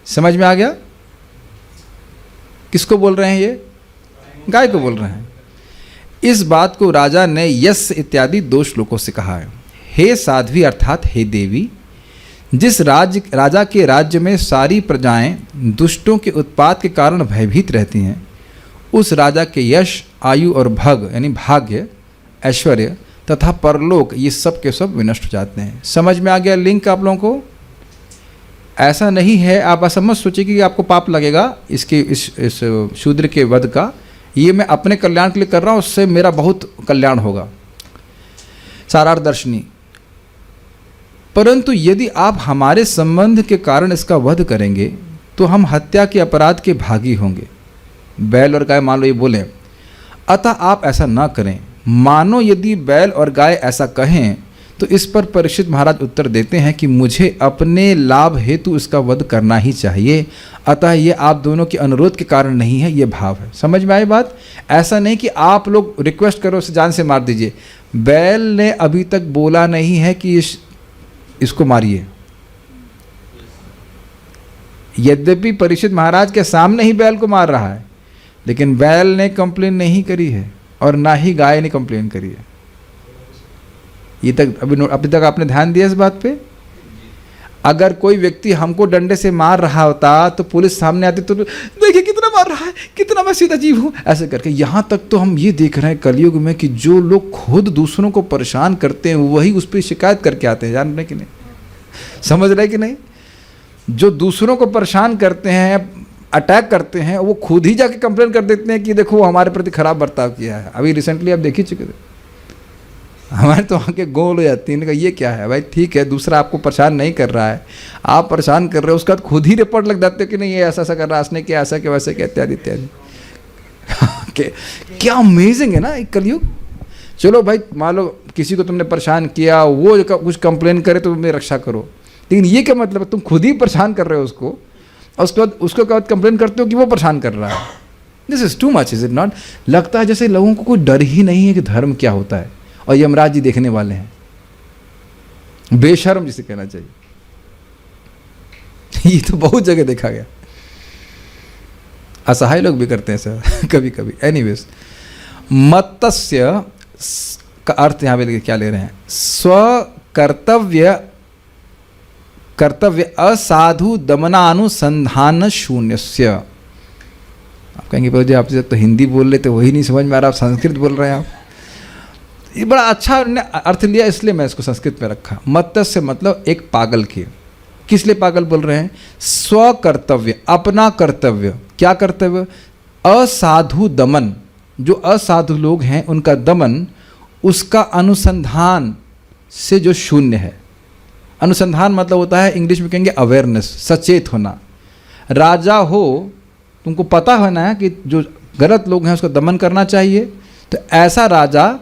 समझ में आ गया? किसको बोल रहे हैं ये? गाय को बोल रहे हैं। इस बात को राजा ने यस इत्यादि 2 श्लोकों से कहा है। हे साध्वी अर्थात हे देवी, जिस राजा के राज्य में सारी प्रजाएं दुष्टों के उत्पात के कारण भयभीत रहती हैं, उस राजा के यश, आयु और भग यानी भाग्य, ऐश्वर्य तथा परलोक ये सब के सब विनष्ट हो जाते हैं। समझ में आ गया लिंक आप लोगों को? ऐसा नहीं है, आप ऐसा मत सोचिए कि आपको पाप लगेगा इसके इस शूद्र के वध का। ये मैं अपने कल्याण के लिए कर रहा हूँ, उससे मेरा बहुत कल्याण होगा, सारार्थ दर्शनी। परंतु यदि आप हमारे संबंध के कारण इसका वध करेंगे तो हम हत्या के अपराध के भागी होंगे। बैल और गाय मान लो ये बोले, अतः आप ऐसा ना करें। मानो यदि बैल और गाय ऐसा कहें तो इस पर परीक्षित महाराज उत्तर देते हैं कि मुझे अपने लाभ हेतु इसका वध करना ही चाहिए, अतः ये आप दोनों के अनुरोध के कारण नहीं है, ये भाव है। समझ में आई बात? ऐसा नहीं कि आप लोग रिक्वेस्ट करो उसे जान से मार दीजिए। बैल ने अभी तक बोला नहीं है कि इसको मारिए। यद्यपि परीक्षित महाराज के सामने ही बैल को मार रहा है, लेकिन बैल ने कंप्लेन नहीं करी है और ना ही गाय ने कंप्लेन करी है। ये तक अभी तक आपने ध्यान दिया इस बात पे? अगर कोई व्यक्ति हमको डंडे से मार रहा होता तो पुलिस सामने आती तो देखिए कितना मार रहा है, कितना मैं सीधा जीव हूँ, ऐसे करके। यहाँ तक तो हम ये देख रहे हैं कलयुग में कि जो लोग खुद दूसरों को परेशान करते हैं वही उस पर शिकायत करके आते हैं। जान रहे कि नहीं? समझ रहे कि नहीं? जो दूसरों को परेशान करते हैं, अटैक करते हैं, वो खुद ही जाके कंप्लेन कर देते हैं कि देखो हमारे प्रति खराब बर्ताव किया है। अभी रिसेंटली आप देख ही चुके थे, हमारे तो आंखें गोल हो जाती हैं। ये क्या है भाई? ठीक है, दूसरा आपको परेशान नहीं कर रहा है, आप परेशान कर रहे हो, उसके बाद खुद ही रिपोर्ट लग जाते हो कि नहीं ये ऐसा ऐसा कर रहा है, उसने किया ऐसा, क्या वैसे, क्या इत्यादि इत्यादि। क्या अमेजिंग है ना एक कलयुग। चलो भाई, मान लो किसी को तुमने परेशान किया, वो कुछ कंप्लेन करे तो तुम्हें रक्षा करो, लेकिन ये क्या मतलब है? तुम खुद ही परेशान कर रहे हो उसको, और उसके बाद उसके बाद कंप्लेन करते हो कि वो परेशान कर रहा है। This is too much, is it not? लगता है जैसे लोगों को कोई डर ही नहीं है कि धर्म क्या होता है, और यमराज जी देखने वाले हैं। बेशर्म जिसे कहना चाहिए। ये तो बहुत जगह देखा गया। असहाय लोग भी करते हैं सर कभी कभी। एनीवेज, मत्तस्य का अर्थ यहां पे क्या ले रहे हैं? कर्तव्य असाधु दमनानुसंधान शून्यस्य। आप कहेंगे भाई आप तो हिंदी बोल रहे थे, वही नहीं समझ में आ रहा, आप संस्कृत बोल रहे हैं आप। ये बड़ा अच्छा अर्थ लिया, इसलिए मैं इसको संस्कृत में रखा। मत्स्य मतलब एक पागल के। किस लिए पागल बोल रहे हैं? स्वकर्तव्य, अपना कर्तव्य। क्या कर्तव्य? असाधु दमन। जो असाधु लोग हैं उनका दमन, उसका अनुसंधान से जो शून्य है। अनुसंधान मतलब होता है, इंग्लिश में कहेंगे अवेयरनेस, सचेत होना। राजा हो, तुमको पता होना है कि जो गलत लोग हैं उसको दमन करना चाहिए। तो ऐसा राजा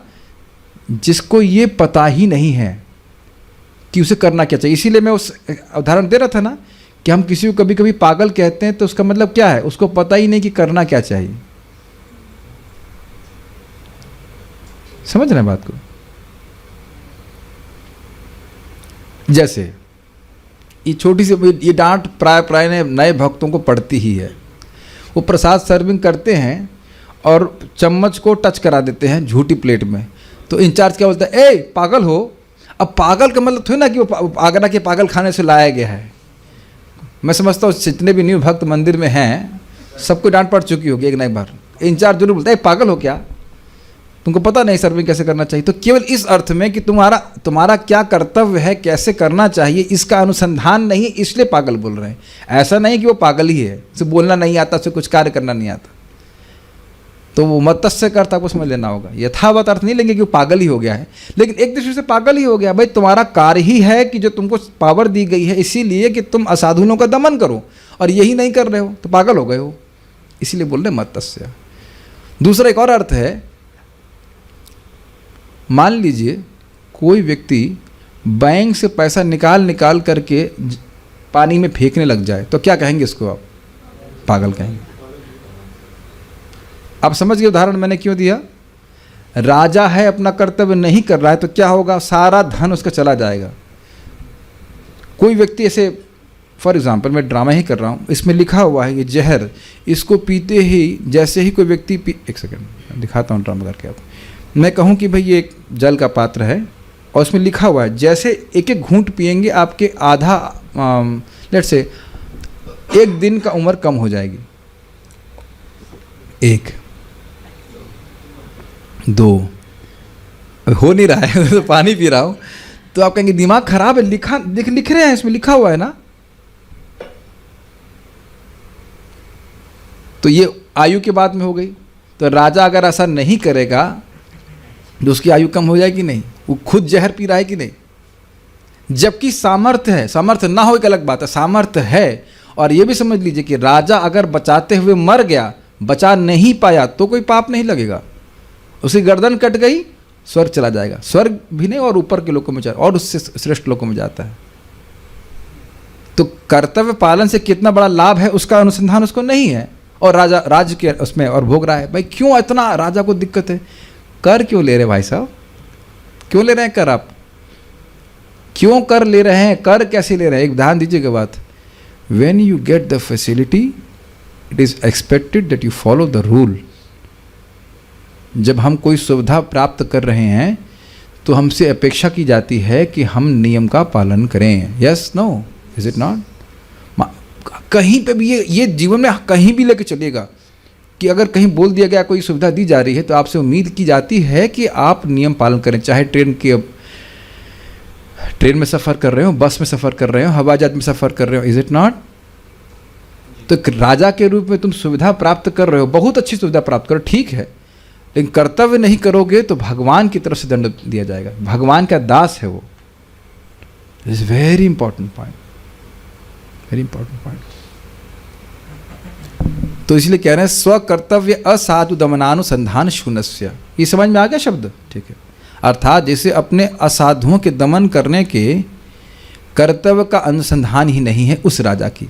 जिसको ये पता ही नहीं है कि उसे करना क्या चाहिए। इसीलिए मैं उस उदाहरण दे रहा था ना कि हम किसी को कभी कभी पागल कहते हैं तो उसका मतलब क्या है? उसको पता ही नहीं कि करना क्या चाहिए। समझ रहे हैं बात को? जैसे ये छोटी सी ये डांट प्राय नए भक्तों को पड़ती ही है। वो प्रसाद सर्विंग करते हैं और चम्मच को टच करा देते हैं झूठी प्लेट में, तो इंचार्ज क्या बोलता है? ए पागल हो। अब पागल का मतलब थोड़ी ना कि वो आगरा के पागल खाने से लाया गया है। मैं समझता हूँ जितने भी न्यू भक्त मंदिर में हैं सबको डांट पड़ चुकी होगी एक ना एक बार। इंचार्ज जरूर बोलता है पागल हो क्या, तुमको पता नहीं सर्विंग कैसे करना चाहिए। तो केवल इस अर्थ में कि तुम्हारा क्या कर्तव्य है, कैसे करना चाहिए, इसका अनुसंधान नहीं, इसलिए पागल बोल रहे हैं। ऐसा नहीं कि वो पागल ही है, उसे बोलना नहीं आता, उसे कुछ कार्य करना नहीं आता। तो वो मत्स्य का अर्थ आपको समझ लेना होगा। यथावत अर्थ नहीं लेंगे कि वो पागल ही हो गया है, लेकिन एक दृष्टि से पागल ही हो गया। भाई तुम्हारा कार्य ही है कि जो तुमको पावर दी गई है इसीलिए कि तुम असाधुओं का दमन करो, और यही नहीं कर रहे हो तो पागल हो गए हो, इसीलिए बोल रहे मत्स्य। दूसरा एक और अर्थ है, मान लीजिए कोई व्यक्ति बैंक से पैसा निकाल करके पानी में फेंकने लग जाए, तो क्या कहेंगे इसको आप? पागल कहेंगे। आप समझ गए उदाहरण मैंने क्यों दिया? राजा है, अपना कर्तव्य नहीं कर रहा है, तो क्या होगा? सारा धन उसका चला जाएगा। कोई व्यक्ति ऐसे, फॉर एग्जांपल मैं ड्रामा ही कर रहा हूँ, इसमें लिखा हुआ है ये जहर, इसको पीते ही जैसे ही कोई व्यक्ति एक सेकंड दिखाता हूँ ड्रामा करके आप, मैं कहूँ कि भाई ये एक जल का पात्र है और उसमें लिखा हुआ है जैसे एक एक घूंट पिएंगे आपके आधा लेट्स से 1 दिन का उम्र कम हो जाएगी, 1 2 हो नहीं रहा है तो पानी पी रहा हूँ, तो आप कहेंगे दिमाग खराब है, लिख रहे हैं इसमें लिखा हुआ है ना। तो ये आयु के बाद में हो गई। तो राजा अगर ऐसा नहीं करेगा तो उसकी आयु कम हो जाएगी नहीं, वो खुद जहर पी रहा है कि नहीं, जबकि सामर्थ्य है, सामर्थ्य ना हो एक अलग बात है, सामर्थ्य है। और ये भी समझ लीजिए कि राजा अगर बचाते हुए मर गया, बचा नहीं पाया तो कोई पाप नहीं लगेगा, उसकी गर्दन कट गई, स्वर्ग चला जाएगा, स्वर्ग भी नहीं और ऊपर के लोगों में जाता और उससे श्रेष्ठ लोगों में जाता है। तो कर्तव्य पालन से कितना बड़ा लाभ है उसका अनुसंधान उसको नहीं है, और राजा राज्य के उसमें और भोग रहा है। भाई क्यों इतना राजा को दिक्कत है, कर क्यों ले रहे भाई साहब, क्यों ले रहे हैं कर, आप क्यों कर ले रहे हैं, कर कैसे ले रहे हैं। एक ध्यान दीजिएगा बात, when you get the facility it is expected that you follow the rule. जब हम कोई सुविधा प्राप्त कर रहे हैं तो हमसे अपेक्षा की जाती है कि हम नियम का पालन करें। Yes no, is it not. कहीं पे भी ये जीवन में कहीं भी लेके चलिएगा कि अगर कहीं बोल दिया गया कोई सुविधा दी जा रही है तो आपसे उम्मीद की जाती है कि आप नियम पालन करें, चाहे ट्रेन में सफ़र कर रहे हो, बस में सफ़र कर रहे हो, हवाई जहाज में सफ़र कर रहे हो, इज इट नॉट। तो एक राजा के रूप में तुम सुविधा प्राप्त कर रहे हो, बहुत अच्छी सुविधा प्राप्त करो, ठीक है, लेकिन कर्तव्य नहीं करोगे तो भगवान की तरफ से दंड दिया जाएगा। भगवान का दास है वो। Is very important point, very important point. तो इसलिए कह रहे हैं स्वकर्तव्य असाधु दमनानुसंधान शून्यस्य। ये समझ में आ गया शब्द, ठीक है। अर्थात जैसे अपने असाधुओं के दमन करने के कर्तव्य का अनुसंधान ही नहीं है उस राजा की।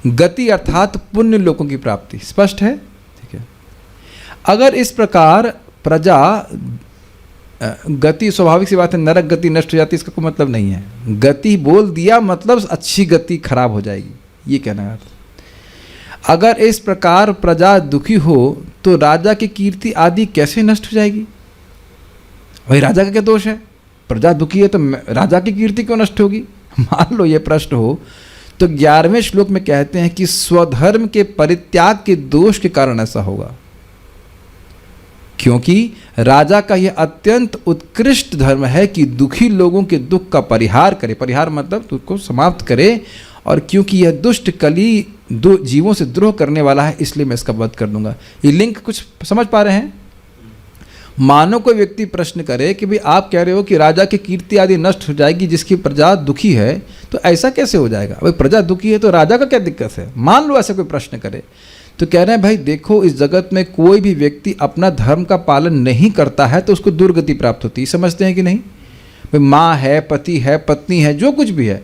गति अर्थात पुण्य लोगों की प्राप्ति, स्पष्ट है, ठीक है। अगर इस प्रकार प्रजा, गति स्वाभाविक सी बात है, नरक गति नष्ट हो जाती है, इसका कोई मतलब नहीं है। गति बोल दिया मतलब अच्छी गति खराब हो जाएगी, ये कहना है। अगर इस प्रकार प्रजा दुखी हो तो राजा की कीर्ति आदि कैसे नष्ट हो जाएगी। भाई राजा का क्या दोष है, प्रजा दुखी है तो राजा की कीर्ति क्यों नष्ट होगी। मान लो ये प्रश्न हो तो 11वें श्लोक में कहते हैं कि स्वधर्म के परित्याग के दोष के कारण ऐसा होगा, क्योंकि राजा का यह अत्यंत उत्कृष्ट धर्म है कि दुखी लोगों के दुख का परिहार करे, परिहार मतलब दुख को समाप्त करे, और क्योंकि यह दुष्ट कली जीवों से द्रोह करने वाला है इसलिए मैं इसका वध कर दूंगा। ये लिंक कुछ समझ पा रहे हैं। मानो कोई व्यक्ति प्रश्न करे कि भाई आप कह रहे हो कि राजा की कीर्ति आदि नष्ट हो जाएगी जिसकी प्रजा दुखी है, तो ऐसा कैसे हो जाएगा। भाई प्रजा दुखी है तो राजा का क्या दिक्कत है। मान लो ऐसा कोई प्रश्न करे तो कह रहे हैं भाई देखो, इस जगत में कोई भी व्यक्ति अपना धर्म का पालन नहीं करता है तो उसको दुर्गति प्राप्त होती है, समझते हैं कि नहीं। भाई माँ है, पति है, पत्नी है, जो कुछ भी है,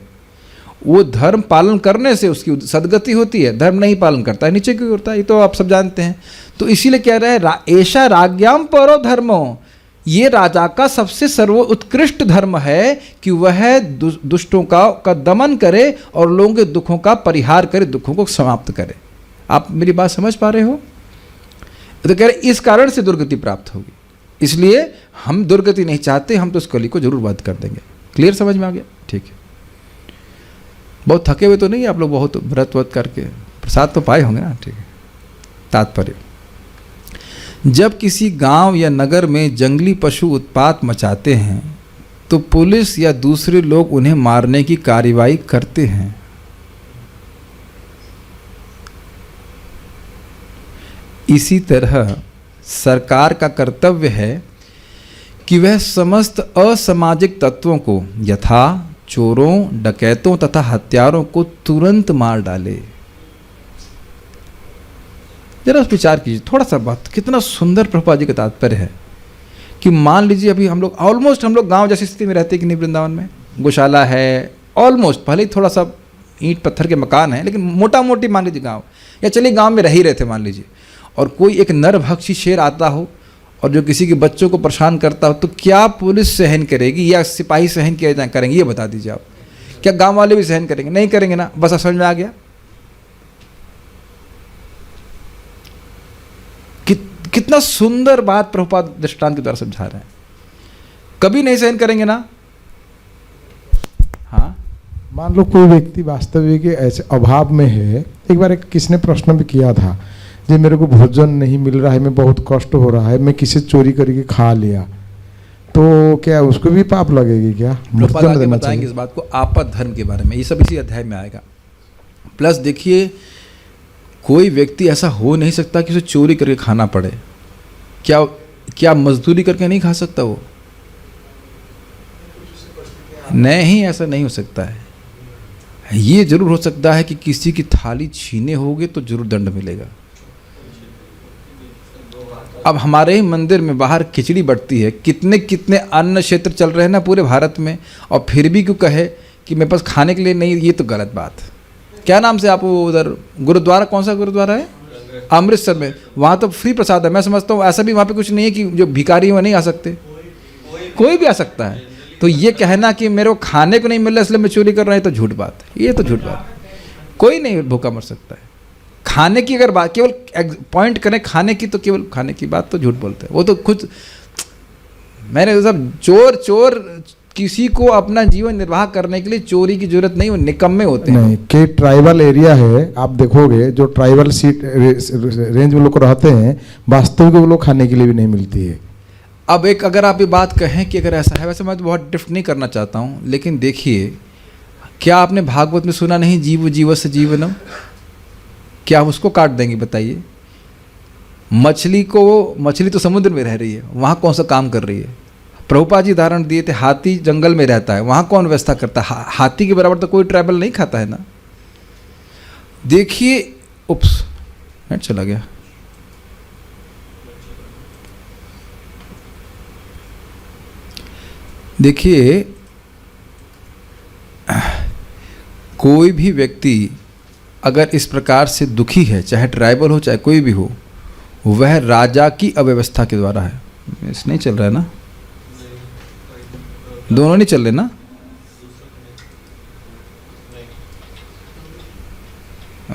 वो धर्म पालन करने से उसकी सदगति होती है, धर्म नहीं पालन करता है नीचे क्यों होता है, ये तो आप सब जानते हैं। तो इसीलिए कह रहे हैं ऐसा राज्ञाम परो धर्मो, ये राजा का सबसे सर्वोत्कृष्ट धर्म है कि वह दुष्टों का दमन करे और लोगों के दुखों का परिहार करे, दुखों को समाप्त करे। आप मेरी बात समझ पा रहे हो। तो कह रहे इस कारण से दुर्गति प्राप्त होगी, इसलिए हम दुर्गति नहीं चाहते, हम तो उस कली को जरूर वध कर देंगे। क्लियर, समझ में आ गया, ठीक है। बहुत थके हुए तो नहीं आप लोग, बहुत व्रत व्रत करके प्रसाद तो पाए होंगे ना, ठीक है। तात्पर्य, जब किसी गांव या नगर में जंगली पशु उत्पात मचाते हैं तो पुलिस या दूसरे लोग उन्हें मारने की कार्रवाई करते हैं। इसी तरह सरकार का कर्तव्य है कि वह समस्त असामाजिक तत्वों को यथा चोरों, डकैतों तथा हत्यारों को तुरंत मार डाले। जरा उस विचार कीजिए थोड़ा सा बात, कितना सुंदर प्रभुपाद जी का तात्पर्य है कि मान लीजिए अभी हम लोग ऑलमोस्ट हम लोग गांव जैसी स्थिति में रहते हैं कि नहीं, वृंदावन में गौशाला है, ऑलमोस्ट भले ही थोड़ा सा ईंट पत्थर के मकान है, लेकिन मोटा मोटी मान लीजिए गाँव, या चलिए गाँव में रह ही रहे थे मान लीजिए, और कोई एक नरभक्षी शेर आता हो और जो किसी के बच्चों को परेशान करता हो, तो क्या पुलिस सहन करेगी या सिपाही सहन किया करेंगे, ये बता दीजिए आप। क्या गांव वाले भी सहन करेंगे? नहीं करेंगे ना। बस समझ में आ गया। कितना सुंदर बात प्रभुपाद दृष्टांत के द्वारा समझा रहे हैं। कभी नहीं सहन करेंगे ना। हाँ, मान लो कोई व्यक्ति वास्तविक ऐसे अभाव में है। एक बार किसने प्रश्न भी किया था, जी मेरे को भोजन नहीं मिल रहा है, मैं बहुत कष्ट हो रहा है, मैं किसी चोरी करके खा लिया, तो क्या उसको भी पाप लगेगी क्या? प्रभुपाद आगे बताएंगे इस बात को, आपद धर्म के बारे में। ये सब इसी अध्याय में आएगा। प्लस देखिए, कोई व्यक्ति ऐसा हो नहीं सकता कि उसे चोरी करके खाना पड़े। क्या मजदूरी करके नहीं खा सकता वो? नहीं, ऐसा नहीं हो सकता है। ये जरूर हो सकता है कि किसी की थाली छीने होगे तो जरूर दंड मिलेगा। अब हमारे ही मंदिर में बाहर खिचड़ी बढ़ती है, कितने कितने अन्न क्षेत्र चल रहे हैं ना पूरे भारत में, और फिर भी क्यों कहे कि मेरे पास खाने के लिए नहीं? ये तो गलत बात। क्या नाम से आप उधर गुरुद्वारा, कौन सा गुरुद्वारा है? अमृतसर में, वहाँ तो फ्री प्रसाद है। मैं समझता हूँ ऐसा भी वहाँ पे कुछ नहीं है कि जो भिखारी हैं वो नहीं आ सकते, कोई भी आ सकता है। तो ये कहना कि मेरे को खाने को नहीं मिल रहा इसलिए मैं चोरी कर रहा हूँ, ये तो झूठ बात है। ये तो झूठ बात है। कोई नहीं भूखा मर सकता है। खाने की अगर बात केवल पॉइंट करें खाने की, तो केवल खाने की बात तो झूठ बोलते हैं वो तो खुद। मैंने सब चोर किसी को अपना जीवन निर्वाह करने के लिए चोरी की जरूरत नहीं, वो निकम्मे होते हैं। नहीं, कि ट्राइबल एरिया है, आप देखोगे जो ट्राइबल सीट रेंज में लोग रहते हैं, वास्तविक वो लोग खाने के लिए भी नहीं मिलती है। अब एक अगर आप ये बात कहें कि अगर ऐसा है, वैसे मैं तो बहुत ड्रिफ्ट नहीं करना चाहता हूँ, लेकिन देखिए, क्या आपने भागवत में सुना नहीं, जीव जीवस्य जीवनम? क्या आप उसको काट देंगे? बताइए। मछली तो समुद्र में रह रही है, वहाँ कौन सा काम कर रही है? प्रभुपाद जी उदाहरण दिए थे, हाथी जंगल में रहता है, वहाँ कौन व्यवस्था करता है? हाथी के बराबर तो कोई ट्राइबल नहीं खाता है ना। देखिए, उप्स, नेट चला गया। देखिए, कोई भी व्यक्ति अगर इस प्रकार से दुखी है, चाहे ट्राइबल हो चाहे कोई भी हो, वह राजा की अव्यवस्था के द्वारा है। इस नहीं चल रहा है ना, दोनों नहीं चल रहे ना।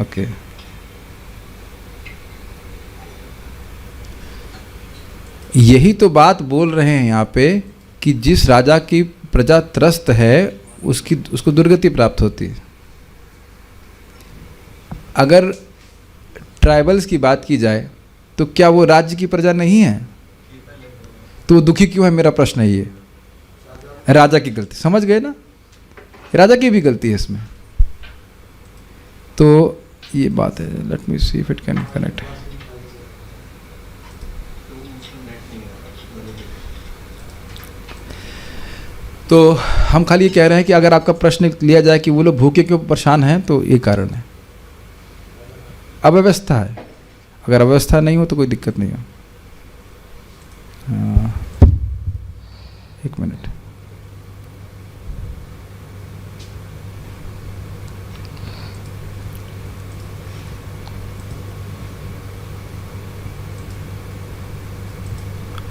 ओके, यही तो बात बोल रहे हैं यहाँ पे कि जिस राजा की प्रजा त्रस्त है उसको दुर्गति प्राप्त होती है। अगर ट्राइबल्स की बात की जाए तो क्या वो राज्य की प्रजा नहीं है? तो वो दुखी क्यों है? मेरा प्रश्न है ये। राजा की गलती, समझ गए ना? राजा की भी गलती है इसमें। तो ये बात है। Let me see if it can connect. तो हम खाली ये कह रहे हैं कि अगर आपका प्रश्न लिया जाए कि वो लोग भूखे क्यों परेशान हैं, तो ये कारण है, अव्यवस्था है। अगर अव्यवस्था नहीं हो तो कोई दिक्कत नहीं हो। एक मिनट।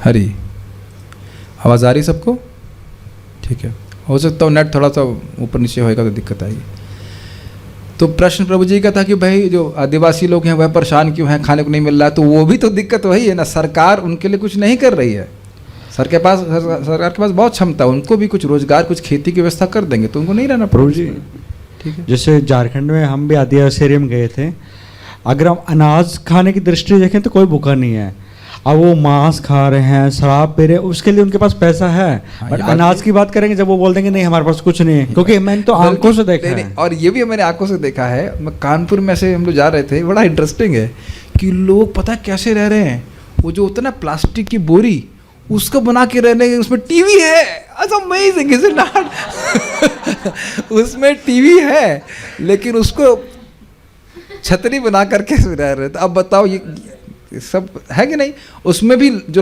हरी आवाज़ आ रही सबको? ठीक है, हो सकता है नेट थोड़ा सा ऊपर नीचे होएगा तो दिक्कत आएगी। तो प्रश्न प्रभु जी का था कि भाई जो आदिवासी लोग हैं वह परेशान क्यों हैं, खाने को नहीं मिल रहा है, तो वो भी तो दिक्कत वही है ना, सरकार उनके लिए कुछ नहीं कर रही है। सरकार के पास बहुत क्षमता है, उनको भी कुछ रोजगार, कुछ खेती की व्यवस्था कर देंगे तो उनको नहीं रहना। प्रभु जी, ठीक है, जैसे झारखंड में हम भी आदिवासी एरिया में गए थे, अगर हम अनाज खाने की दृष्टि देखें तो कोई भूखा नहीं है। अब वो मांस खा रहे हैं, शराब पी रहे हैं, उसके लिए उनके पास पैसा है। बट अनाज की बात करेंगे जब वो बोल देंगे नहीं हमारे पास कुछ नहीं है, क्योंकि मैंने तो आंखों से देखा है। और ये भी मैंने आंखों से देखा है। मैं कानपुर में से हम लोग जा रहे थे, बड़ा इंटरेस्टिंग है कि लोग पता है कैसे रह रहे हैं। वो जो होता है ना प्लास्टिक की बोरी, उसको बना के रह रहे हैं, उसमें टीवी है। Amazing, is it not? उसमें टीवी है लेकिन उसको छतरी बना करके रह रहे थे। अब बताओ ये सब है कि नहीं? उसमें भी जो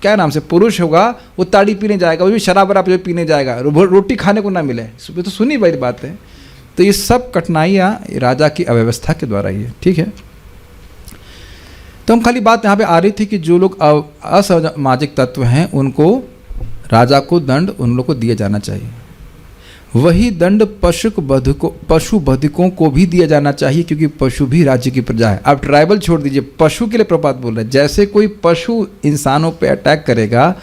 क्या नाम से पुरुष होगा वो ताड़ी पीने जाएगा, वो भी शराब वराब जो पीने जाएगा, रोटी खाने को ना मिले, सुबह तो सुनी भाई बात है। तो ये सब कठिनाइयाँ राजा की अव्यवस्था के द्वारा ही है। ठीक है, तो हम खाली बात यहाँ पे आ रही थी कि जो लोग असामाजिक तत्व हैं उनको राजा को दंड उन लोग को दिया जाना चाहिए। वही दंड पशु बधिकों को भी दिया जाना चाहिए, क्योंकि पशु भी राज्य की प्रजा है। अब ट्राइबल छोड़ दीजिए, पशु के लिए प्रपात बोल रहे हैं। जैसे कोई पशु इंसानों पे अटैक करेगा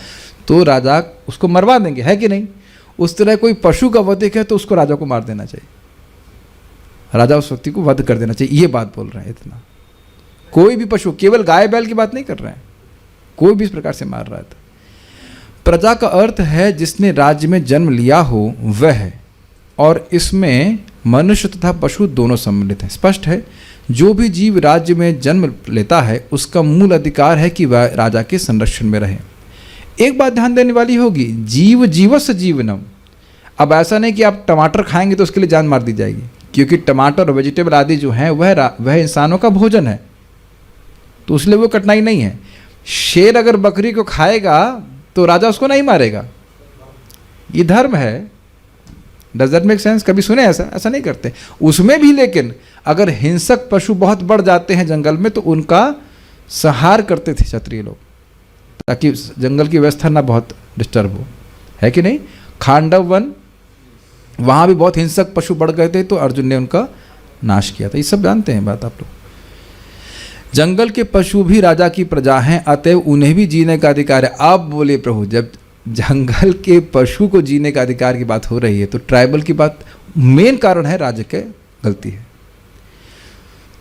तो राजा उसको मरवा देंगे, है कि नहीं? उस तरह कोई पशु का वधिक है तो उसको राजा को मार देना चाहिए, राजा उस व्यक्ति को वध कर देना चाहिए। ये बात बोल रहे हैं। इतना कोई भी पशु, केवल गाय बैल की बात नहीं कर रहे हैं, कोई भी इस प्रकार से मार रहा है। प्रजा का अर्थ है जिसने राज्य में जन्म लिया हो वह है, और इसमें मनुष्य तथा पशु दोनों सम्मिलित हैं। स्पष्ट है, जो भी जीव राज्य में जन्म लेता है उसका मूल अधिकार है कि वह राजा के संरक्षण में रहे। एक बात ध्यान देने वाली होगी, जीव जीवस्य जीवनम। अब ऐसा नहीं कि आप टमाटर खाएंगे तो उसके लिए जान मार दी जाएगी, क्योंकि टमाटर और वेजिटेबल आदि जो हैं वह इंसानों का भोजन है, तो उसलिए वो कठिनाई नहीं है। शेर अगर बकरी को खाएगा तो राजा उसको नहीं मारेगा, ये धर्म है। Does that make sense? कभी सुने ऐसा? ऐसा नहीं करते उसमें भी। लेकिन अगर हिंसक पशु बहुत बढ़ जाते हैं जंगल में तो उनका संहार करते थे क्षत्रिय लोग, ताकि जंगल की व्यवस्था ना बहुत डिस्टर्ब हो, है कि नहीं? खांडव वन, वहाँ भी बहुत हिंसक पशु बढ़ गए थे तो अर्जुन ने उनका नाश किया था। ये सब जानते हैं बात आप लोग। जंगल के पशु भी राजा की प्रजा हैं, अतएव उन्हें भी जीने का अधिकार है। आप बोले प्रभु, जब जंगल के पशु को जीने का अधिकार की बात हो रही है तो ट्राइबल की बात मेन कारण है राज्य के गलती है।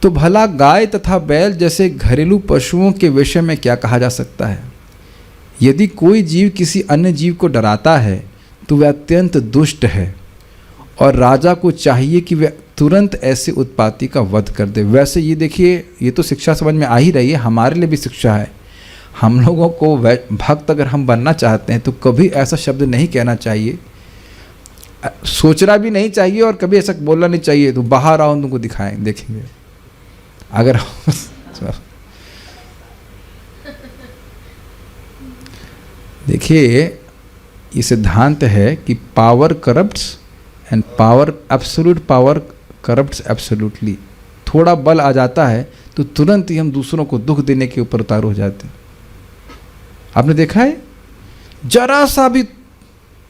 तो भला गाय तथा बैल जैसे घरेलू पशुओं के विषय में क्या कहा जा सकता है? यदि कोई जीव किसी अन्य जीव को डराता है तो वह अत्यंत दुष्ट है, और राजा को चाहिए कि वह तुरंत ऐसे उत्पाती का वध कर दे। वैसे ये देखिए, ये तो शिक्षा समझ में आ ही रही है, हमारे लिए भी शिक्षा है। हम लोगों को भक्त अगर हम बनना चाहते हैं तो कभी ऐसा शब्द नहीं कहना चाहिए, सोचना भी नहीं चाहिए, और कभी ऐसा बोलना नहीं चाहिए तो बाहर आओ तुमको दिखाएं देखेंगे। अगर देखिए, ये सिद्धांत है कि power corrupts and power, absolute power corrupts absolutely. थोड़ा बल आ जाता है तो तुरंत ही हम दूसरों को दुख देने के ऊपर उतारू हो जाते हैं। आपने देखा है, जरा सा भी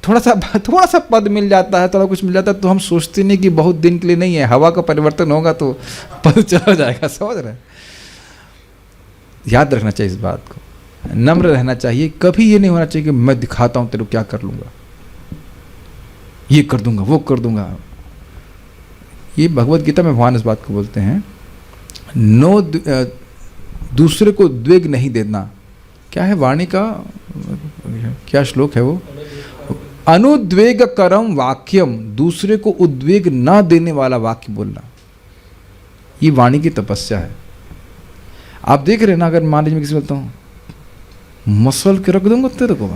थोड़ा सा पद मिल जाता है, थोड़ा कुछ मिल जाता है तो हम सोचते नहीं कि बहुत दिन के लिए नहीं है, हवा का परिवर्तन होगा तो पद चला जाएगा। समझ रहे हैं? याद रखना चाहिए इस बात को, नम्र रहना चाहिए। कभी ये नहीं होना चाहिए कि मैं दिखाता हूं तेरे को क्या कर लूंगा, ये कर दूंगा, वो कर दूंगा। ये भगवत गीता में भगवान इस बात को बोलते हैं, दूसरे को उद्वेग नहीं देना। क्या है वाणी का, क्या श्लोक है वो? अनुद्वेग करम वाक्यम, दूसरे को उद्वेग ना देने वाला वाक्य बोलना, ये वाणी की तपस्या है। आप देख रहे हैं ना, अगर मान लीजिए मैं किसी बोलता हूँ मसल के रख दूंगा तेरे को,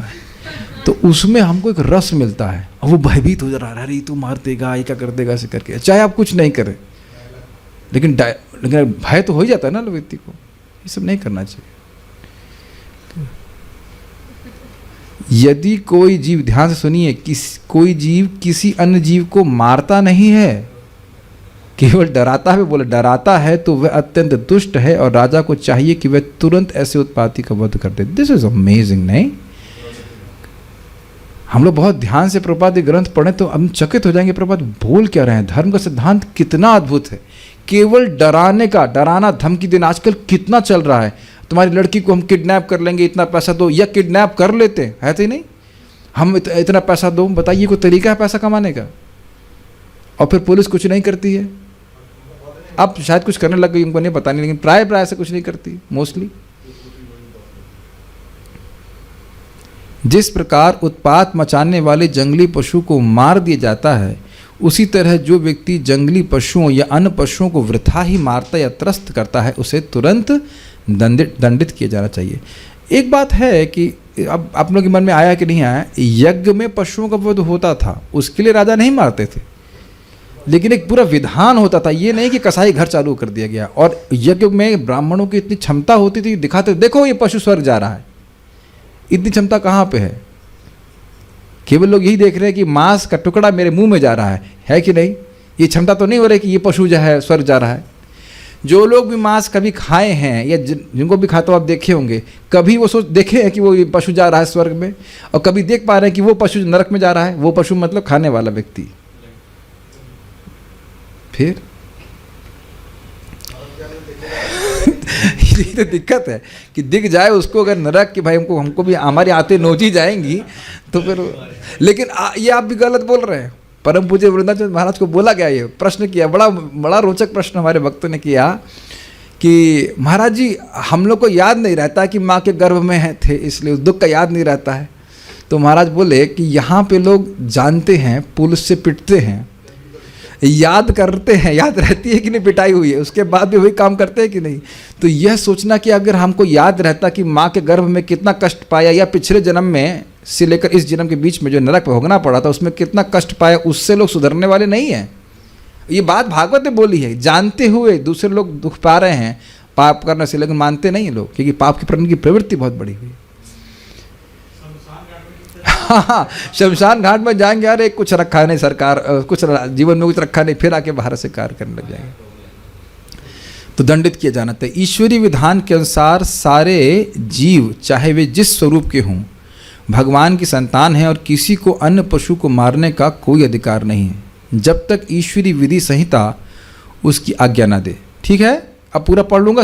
तो उसमें हमको एक रस मिलता है, और वो भयभीत हो जा रहा है, अरे तू मार देगा, ये क्या कर देगा, ऐसे करके, चाहे आप कुछ नहीं करें, लेकिन भय तो हो ही जाता है ना व्यक्ति को। ये सब नहीं करना चाहिए। यदि कोई जीव, ध्यान से सुनिए, कोई जीव किसी अन्य जीव को मारता नहीं है, केवल डराता है, बोले डराता है, तो वह अत्यंत दुष्ट है, और राजा को चाहिए कि वह तुरंत ऐसे उत्पाती का वध कर दे। This is amazing. नहीं, हम लोग बहुत ध्यान से प्रभुपाद ग्रंथ पढ़ें तो हम चकित हो जाएंगे, प्रभुपाद बोल क्या रहे हैं। धर्म का सिद्धांत कितना अद्भुत है। केवल डराने का, डराना धमकी देना आजकल कितना चल रहा है। तुम्हारी लड़की को हम किडनैप कर लेंगे, इतना पैसा दो, या किडनैप कर लेते हैं, है तो नहीं, हम इतना पैसा दो। बताइए कोई तरीका है पैसा कमाने का? और फिर पुलिस कुछ नहीं करती है। अब शायद कुछ करने लग गई, उनको नहीं पता नहीं, लेकिन प्राय से कुछ नहीं करती मोस्टली। जिस प्रकार उत्पात मचाने वाले जंगली पशु को मार दिया जाता है, उसी तरह जो व्यक्ति जंगली पशुओं या अन्य पशुओं को वृथा ही मारता या त्रस्त करता है, उसे तुरंत दंडित किया जाना चाहिए। एक बात है कि अब आप लोगों के मन में आया कि नहीं आया, यज्ञ में पशुओं का वध होता था, उसके लिए राजा नहीं मारते थे, लेकिन एक पूरा विधान होता था। ये नहीं कि कसाई घर चालू कर दिया गया। और यज्ञ में ब्राह्मणों की इतनी क्षमता होती थी, दिखाते देखो ये पशु स्वर्ग जा रहा है। इतनी क्षमता कहाँ पे है? केवल लोग यही देख रहे हैं कि मांस का टुकड़ा मेरे मुंह में जा रहा है कि नहीं? ये क्षमता तो नहीं हो रही कि ये पशु जो है स्वर्ग जा रहा है। जो लोग भी मांस कभी खाए हैं या जिनको भी खाते हो आप देखे होंगे, कभी वो सोच देखे हैं कि वो पशु जा रहा है स्वर्ग में, और कभी देख पा रहे हैं कि वो पशु नरक में जा रहा है। वो पशु मतलब खाने वाला व्यक्ति, फिर ये तो दिक्कत है कि दिख जाए उसको अगर नरक कि भाई हमको भी हमारी आते नोची जाएंगी तो फिर। लेकिन ये आप भी गलत बोल रहे हैं। परम पूज्य वृंदावन महाराज को बोला गया, ये प्रश्न किया, बड़ा रोचक प्रश्न हमारे भक्तों ने किया कि महाराज जी हम लोग को याद नहीं रहता कि माँ के गर्भ में थे, इसलिए उस दुख का याद नहीं रहता है। तो महाराज बोले कि यहाँ पे लोग जानते हैं पुलिस से पिटते हैं, याद करते हैं, याद रहती है कि नहीं पिटाई हुई है, उसके बाद भी वही काम करते हैं कि नहीं। तो यह सोचना कि अगर हमको याद रहता कि माँ के गर्भ में कितना कष्ट पाया या पिछले जन्म में से लेकर इस जन्म के बीच में जो नरक भोगना पड़ा था उसमें कितना कष्ट पाया, उससे लोग सुधरने वाले नहीं हैं। ये बात भागवत ने बोली है, जानते हुए दूसरे लोग दुख पा रहे हैं पाप करने से, लेकिन मानते नहीं लोग, क्योंकि पाप के करने की प्रवृत्ति बहुत बड़ी हुई। हाँ, शमशान घाट में जाएंगे, अरे कुछ रखा नहीं सरकार, कुछ जीवन में कुछ रखा नहीं, फिर आके बाहर से कार्य करने लग जाएंगे, तो दंडित किया जाना था। ईश्वरीय विधान के अनुसार सारे जीव चाहे वे जिस स्वरूप के हों भगवान की संतान है और किसी को अन्य पशु को मारने का कोई अधिकार नहीं है जब तक ईश्वरीय विधि संहिता उसकी आज्ञा ना दे। ठीक है, अब पूरा पढ़ लूँगा,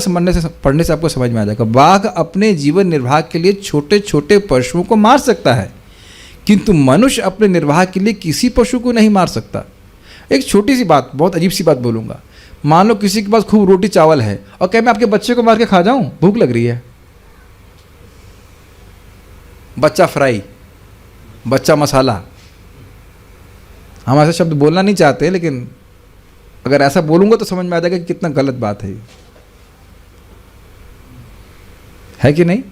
पढ़ने से आपको समझ में आ जाएगा। बाघ अपने जीवन निर्वाह के लिए छोटे छोटे पशुओं को मार सकता है, किंतु मनुष्य अपने निर्वाह के लिए किसी पशु को नहीं मार सकता। एक छोटी सी बात, बहुत अजीब सी बात बोलूँगा। मान लो किसी के पास खूब रोटी चावल है और कहे मैं आपके बच्चे को मार के खा जाऊँ, भूख लग रही है, बच्चा फ्राई, बच्चा मसाला। हम ऐसे शब्द बोलना नहीं चाहते, लेकिन अगर ऐसा बोलूँगा तो समझ में आ जाएगा कि कितना गलत बात है कि नहीं।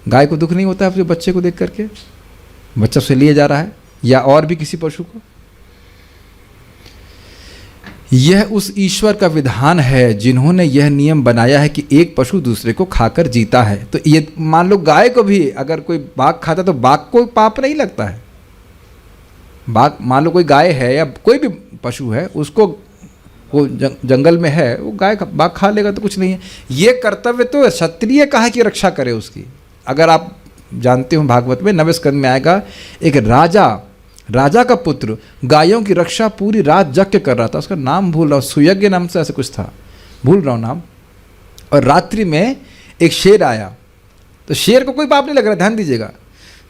गाय को दुख नहीं होता है अपने बच्चे को देख करके, बच्चा से लिए जा रहा है, या और भी किसी पशु को। यह उस ईश्वर का विधान है जिन्होंने यह नियम बनाया है कि एक पशु दूसरे को खाकर जीता है। तो ये मान लो गाय को भी अगर कोई बाघ खाता तो बाघ को पाप नहीं लगता है। बाघ, मान लो कोई गाय है या कोई भी पशु है, उसको वो जंगल में है, वो गाय बाघ खा लेगा तो कुछ नहीं है। ये कर्तव्य तो क्षत्रिय का है कि रक्षा करे उसकी। अगर आप जानते हो भागवत में 9वें स्कंद में आएगा, एक राजा का पुत्र गायों की रक्षा पूरी रात जग के कर रहा था, उसका नाम भूल रहा हूँ, सुयज्ञ नाम से ऐसे कुछ था, भूल रहा हूँ नाम। और रात्रि में एक शेर आया, तो शेर को कोई पाप नहीं लग रहा, ध्यान दीजिएगा।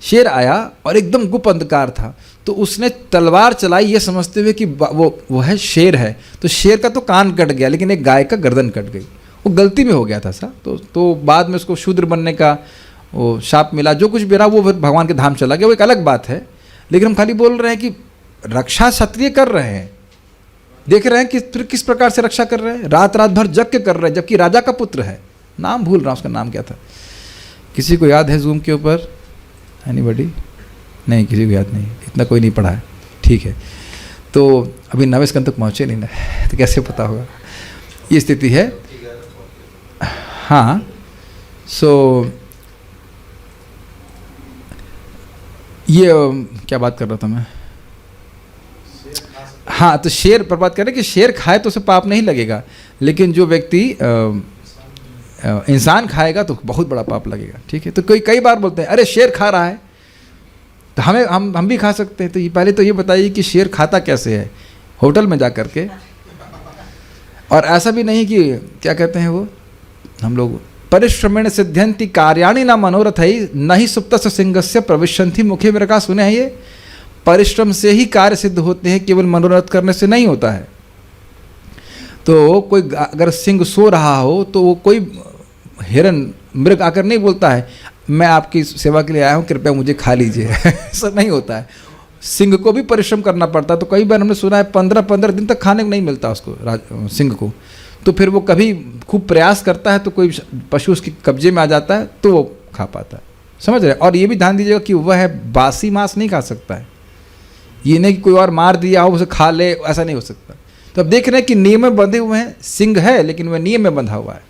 शेर आया और एकदम गुप्त अंधकार था, तो उसने तलवार चलाई ये समझते हुए कि वो है शेर है, तो शेर का तो कान कट गया, लेकिन एक गाय का गर्दन कट गई। वो गलती में हो गया था सा, तो बाद में उसको शूद्र बनने का वो शाप मिला, जो कुछ भी रहा वो भगवान के धाम चला गया, वो एक अलग बात है। लेकिन हम खाली बोल रहे हैं कि रक्षा क्षत्रिय कर रहे हैं, देख रहे हैं कि फिर किस प्रकार से रक्षा कर रहे हैं, रात भर जग के कर रहे हैं, जबकि राजा का पुत्र है। नाम भूल रहा हूँ, उसका नाम क्या था, किसी को याद है जूम के ऊपर? एनीबॉडी? नहीं, किसी को याद नहीं, इतना कोई नहीं पढ़ा है। ठीक है, तो अभी 9वें स्कंद तक पहुँचे नहीं ना, तो कैसे पता होगा। ये स्थिति है। हाँ, सो ये क्या बात कर रहा था मैं? हाँ, तो शेर पर बात कर रहे कि शेर खाए तो उसे पाप नहीं लगेगा, लेकिन जो व्यक्ति इंसान खाएगा तो बहुत बड़ा पाप लगेगा। ठीक है, तो कई बार बोलते हैं अरे शेर खा रहा है तो हम भी खा सकते हैं। तो ये पहले तो ये बताइए कि शेर खाता कैसे है, होटल में जा कर के, और ऐसा भी नहीं कि क्या कहते हैं वो हम लोग, परिश्रमेण सिद्ध्यंति कार्याणि न मनोरथई न ही सुप्तस्य सिंहस्य प्रविशन्ति मुखे। मेरे कहा सुने हैं, ये परिश्रम से ही कार्य सिद्ध होते हैं, केवल मनोरथ करने से नहीं होता है। तो कोई अगर सिंह सो रहा हो तो वो कोई हिरन मृग आकर नहीं बोलता है मैं आपकी सेवा के लिए आया हूँ, कृपया मुझे खा लीजिए। ऐसा नहीं होता है, सिंह को भी परिश्रम करना पड़ता है। तो कई बार हमने सुना है 15-15 दिन तक खाने को नहीं मिलता उसको, सिंह को। तो फिर वो कभी खूब प्रयास करता है तो कोई पशु उसके कब्जे में आ जाता है तो वो खा पाता है, समझ रहे। और ये भी ध्यान दीजिएगा कि वह बासी मांस नहीं खा सकता है, ये नहीं कि कोई और मार दिया हो उसे खा ले, ऐसा नहीं हो सकता। तो अब देख रहे हैं कि नियम में बंधे हुए हैं, सिंह है लेकिन वह नियम में बंधा हुआ है।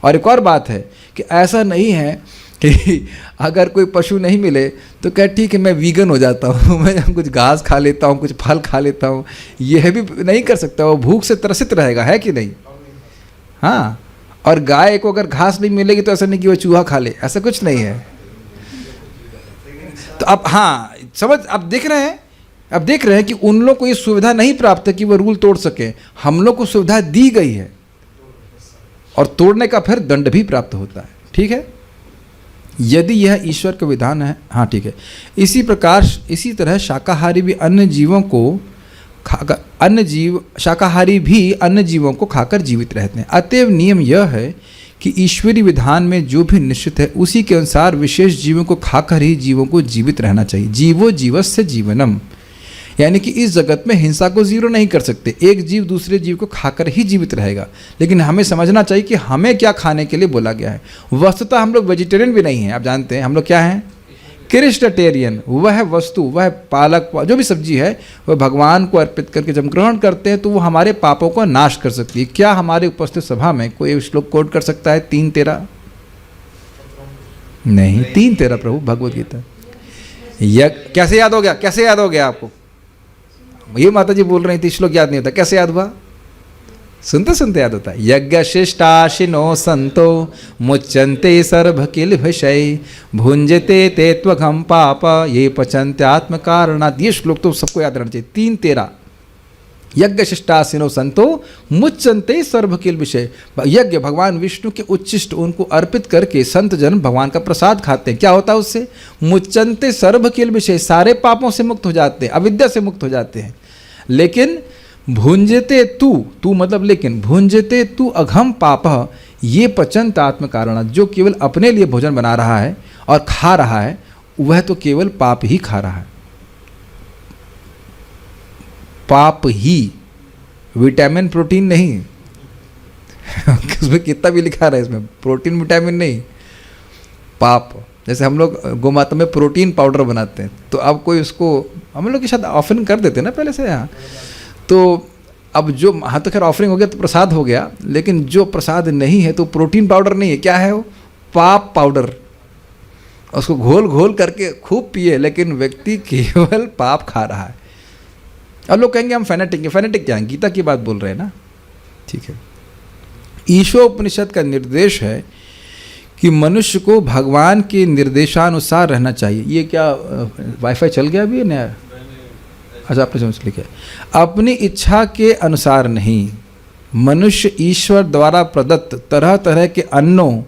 और एक और बात है कि ऐसा नहीं है कि अगर कोई पशु नहीं मिले तो क्या ठीक है मैं वीगन हो जाता हूँ, मैं कुछ घास खा लेता हूँ, कुछ फल खा लेता हूँ, यह भी नहीं कर सकता। वो भूख से त्रसित रहेगा, है कि नहीं। हाँ, और गाय को अगर घास नहीं मिलेगी तो ऐसा नहीं कि वो चूहा खा ले, ऐसा कुछ नहीं है। तो अब हाँ समझ, अब देख रहे हैं अब देख रहे हैं कि उन लोग को ये सुविधा नहीं प्राप्त है कि वो रूल तोड़ सकें, हम लोग को सुविधा दी गई है और तोड़ने का फिर दंड भी प्राप्त होता है। ठीक है, यदि यह ईश्वर का विधान है। हाँ ठीक है। इसी प्रकार इसी तरह शाकाहारी भी अन्य जीवों को खाकर शाकाहारी भी अन्य जीवों को खाकर जीवित रहते हैं। अतएव नियम यह है कि ईश्वरीय विधान में जो भी निश्चित है उसी के अनुसार विशेष जीवों को खाकर ही जीवों को जीवित रहना चाहिए। जीवो जीवस्य जीवनम, यानी कि इस जगत में हिंसा को जीरो नहीं कर सकते। एक जीव दूसरे जीव को खाकर ही जीवित रहेगा, लेकिन हमें समझना चाहिए कि हमें क्या खाने के लिए बोला गया है। वस्तुतः हम लोग वेजिटेरियन भी नहीं हैं, आप जानते हैं हम लोग क्या हैं, क्रिस्टेरियन। वह वस्तु, वह पालक, जो भी सब्जी है वह भगवान को अर्पित करके जब ग्रहण करते हैं तो वो हमारे पापों को नाश कर सकती है। क्या हमारे उपस्थित सभा में कोई श्लोक कोट कर सकता है 3:13? नहीं, 3:13 प्रभु भगवद गीता। कैसे याद हो गया, कैसे याद हो गया आपको? ये माता जी बोल रही थी श्लोक याद नहीं होता, कैसे याद हुआ? सुनते सुनते याद होता है। यज्ञ शिष्टाशिनो संतो मुच्यन्ते सर्व किल विषय भुंजते ते त्वघम पाप ये पचन्ते आत्म कारणात्। ये श्लोक तो सबको याद रहना चाहिए। 3:13 यज्ञ शिष्टाशिनो संतो मुच्यन्ते सर्व किल विषय। यज्ञ भगवान विष्णु के उच्चिष्ट उनको अर्पित करके संत जन भगवान का प्रसाद खाते हैं। क्या होता है उससे? मुच्यन्ते सर्व किल विषय, सारे पापों से मुक्त हो जाते हैं, अविद्या से मुक्त हो जाते हैं। लेकिन भुंजते तू मतलब लेकिन भुंजते तू अघम पाप ये पचंत आत्म कारण, जो केवल अपने लिए भोजन बना रहा है और खा रहा है वह तो केवल पाप ही खा रहा है। पाप ही, विटामिन प्रोटीन नहीं। उसमें कितना भी लिखा रहा है, इसमें प्रोटीन विटामिन नहीं, पाप। जैसे हम लोग गोमाता में प्रोटीन पाउडर बनाते हैं, तो अब कोई उसको हम लोग के साथ ऑफरिंग कर देते हैं ना पहले से यहाँ, तो अब जो हाँ तो खैर ऑफरिंग हो गया तो प्रसाद हो गया, लेकिन जो प्रसाद नहीं है तो प्रोटीन पाउडर नहीं है, क्या है वो? पाप पाउडर। उसको घोल घोल करके खूब पिए, लेकिन व्यक्ति केवल पाप खा रहा है। अब लोग कहेंगे हम फैनेटिक, फैनेटिक क्या है? गीता की बात बोल रहे हैं ना, ठीक है। ईशोपनिषद का निर्देश है कि मनुष्य को भगवान के निर्देशानुसार रहना चाहिए। ये क्या वाईफाई चल गया अभी नया? अच्छा, आपने समझ लिखा। अपनी इच्छा के अनुसार नहीं, मनुष्य ईश्वर द्वारा प्रदत्त तरह तरह के अन्नों,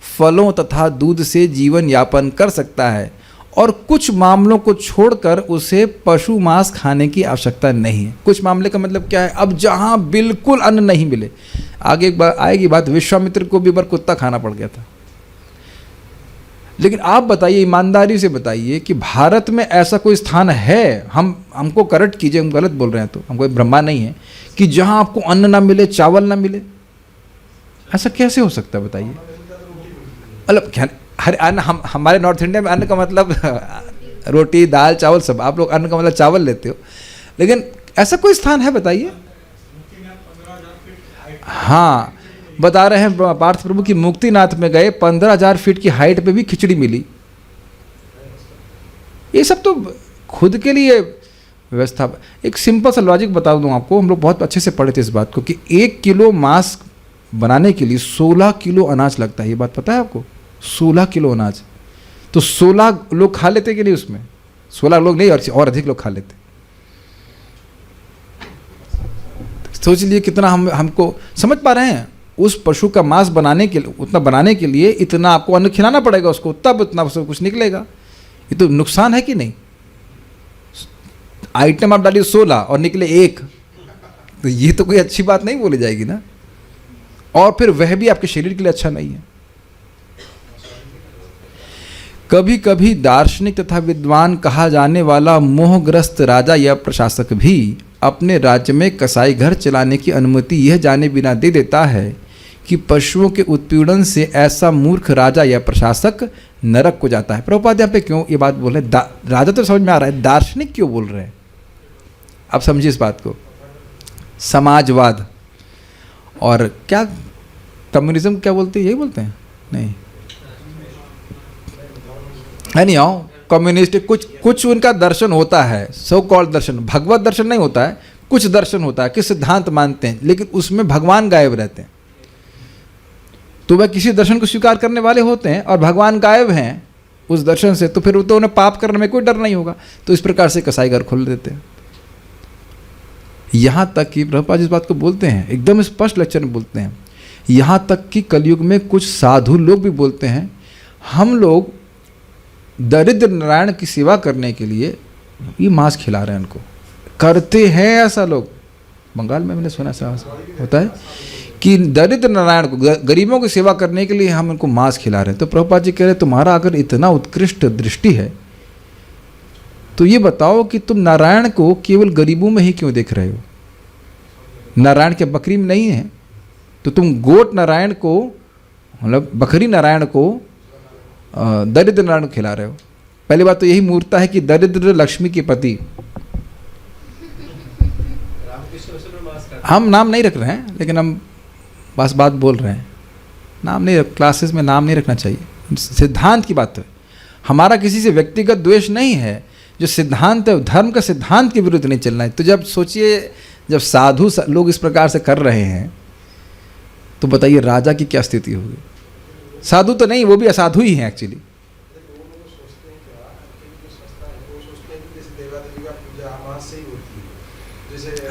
फलों तथा दूध से जीवन यापन कर सकता है और कुछ मामलों को छोड़कर उसे पशु मांस खाने की आवश्यकता नहीं है। कुछ मामले का मतलब क्या है? अब जहाँ बिल्कुल अन्न नहीं मिले, आगे एक बार आएगी बात, विश्वामित्र को भी बार कुत्ता खाना पड़ गया था। लेकिन आप बताइए, ईमानदारी से बताइए कि भारत में ऐसा कोई स्थान है, हमको करेक्ट कीजिए, हम गलत बोल रहे हैं तो, हम कोई ब्रह्मा नहीं है, कि जहां आपको अन्न ना मिले, चावल ना मिले? ऐसा कैसे हो सकता है बताइए? मतलब हर अन्न, हमारे नॉर्थ इंडिया में अन्न का मतलब रोटी दाल चावल सब, आप लोग अन्न का मतलब चावल लेते हो, लेकिन ऐसा कोई स्थान है बताइए? हाँ, बता रहे हैं पार्थ प्रभु की मुक्तिनाथ में गए, 15,000 फीट की हाइट पे भी खिचड़ी मिली। ये सब तो खुद के लिए व्यवस्था। एक सिंपल सा लॉजिक बता दूं आपको, हम लोग बहुत अच्छे से पढ़े थे इस बात को, कि 1 किलो मांस बनाने के लिए 16 किलो अनाज लगता है। ये बात पता है आपको? 16 किलो अनाज, तो 16 लोग खा लेते कि नहीं? उसमें 16 लोग नहीं और अधिक लोग खा लेते। सोच लिए कितना हमको समझ पा रहे हैं? उस पशु का मांस बनाने के लिए, उतना बनाने के लिए इतना आपको अन्न खिलाना पड़ेगा उसको, तब उतना सब कुछ निकलेगा। ये तो नुकसान है कि नहीं? आइटम आप डालिए 16 और निकले 1, तो ये तो कोई अच्छी बात नहीं बोली जाएगी ना। और फिर वह भी आपके शरीर के लिए अच्छा नहीं है। कभी कभी दार्शनिक तथा विद्वान कहा जाने वाला मोहग्रस्त राजा या प्रशासक भी अपने राज्य में कसाई घर चलाने की अनुमति यह जाने बिना दे देता है कि पशुओं के उत्पीड़न से ऐसा मूर्ख राजा या प्रशासक नरक को जाता है। प्रभुपाद यहाँ पे क्यों ये बात बोल रहे हैं? राजा तो समझ में आ रहा है, दार्शनिक क्यों बोल रहे हैं? आप समझिए इस बात को। समाजवाद और क्या कम्युनिज्म क्या बोलते हैं? यही बोलते हैं? नहीं है, नहीं आओ कम्युनिस्ट, कुछ उनका दर्शन होता है, सो कॉल्ड दर्शन, भगवत दर्शन नहीं होता है, कुछ दर्शन होता है, किस सिद्धांत मानते हैं, लेकिन उसमें भगवान गायब रहते हैं। तो वह किसी दर्शन को स्वीकार करने वाले होते हैं और भगवान गायब हैं, उस दर्शन से, तो फिर तो उन्हें पाप करने में कोई डर नहीं होगा। तो इस प्रकार से कसाई घर खोल देते हैं। यहाँ तक कि प्रभुपाद जी इस बात को बोलते हैं, एकदम स्पष्ट लेक्चर में बोलते हैं, यहाँ तक कि कलयुग में कुछ साधु लोग भी बोलते हैं हम लोग दरिद्र नारायण की सेवा करने के लिए ये मांस खिला रहे हैं उनको, करते हैं ऐसा लोग। बंगाल में मैंने सुना ऐसा होता है कि दरिद्र नारायण को, गरीबों की सेवा करने के लिए हम उनको मांस खिला रहे हैं। तो प्रभुपाद जी कह रहे तुम्हारा अगर इतना उत्कृष्ट दृष्टि है तो ये बताओ कि तुम नारायण को केवल गरीबों में ही क्यों देख रहे हो? नारायण के बकरी में नहीं है, तो तुम गोट नारायण को, मतलब बकरी नारायण को दरिद्र नारायण को खिला रहे हो। पहली बात तो यही मूर्ता है कि दरिद्र लक्ष्मी के पति। हम नाम नहीं रख रहे हैं, लेकिन हम बस बात बोल रहे हैं, नाम नहीं, क्लासेस में नाम नहीं रखना चाहिए। सिद्धांत की बात है, हमारा किसी से व्यक्तिगत द्वेष नहीं है। जो सिद्धांत है, धर्म का सिद्धांत के विरुद्ध नहीं चलना है। तो जब सोचिए, जब साधु लोग इस प्रकार से कर रहे हैं तो बताइए राजा की क्या स्थिति होगी? साधु तो नहीं, वो भी असाधु ही हैं एक्चुअली।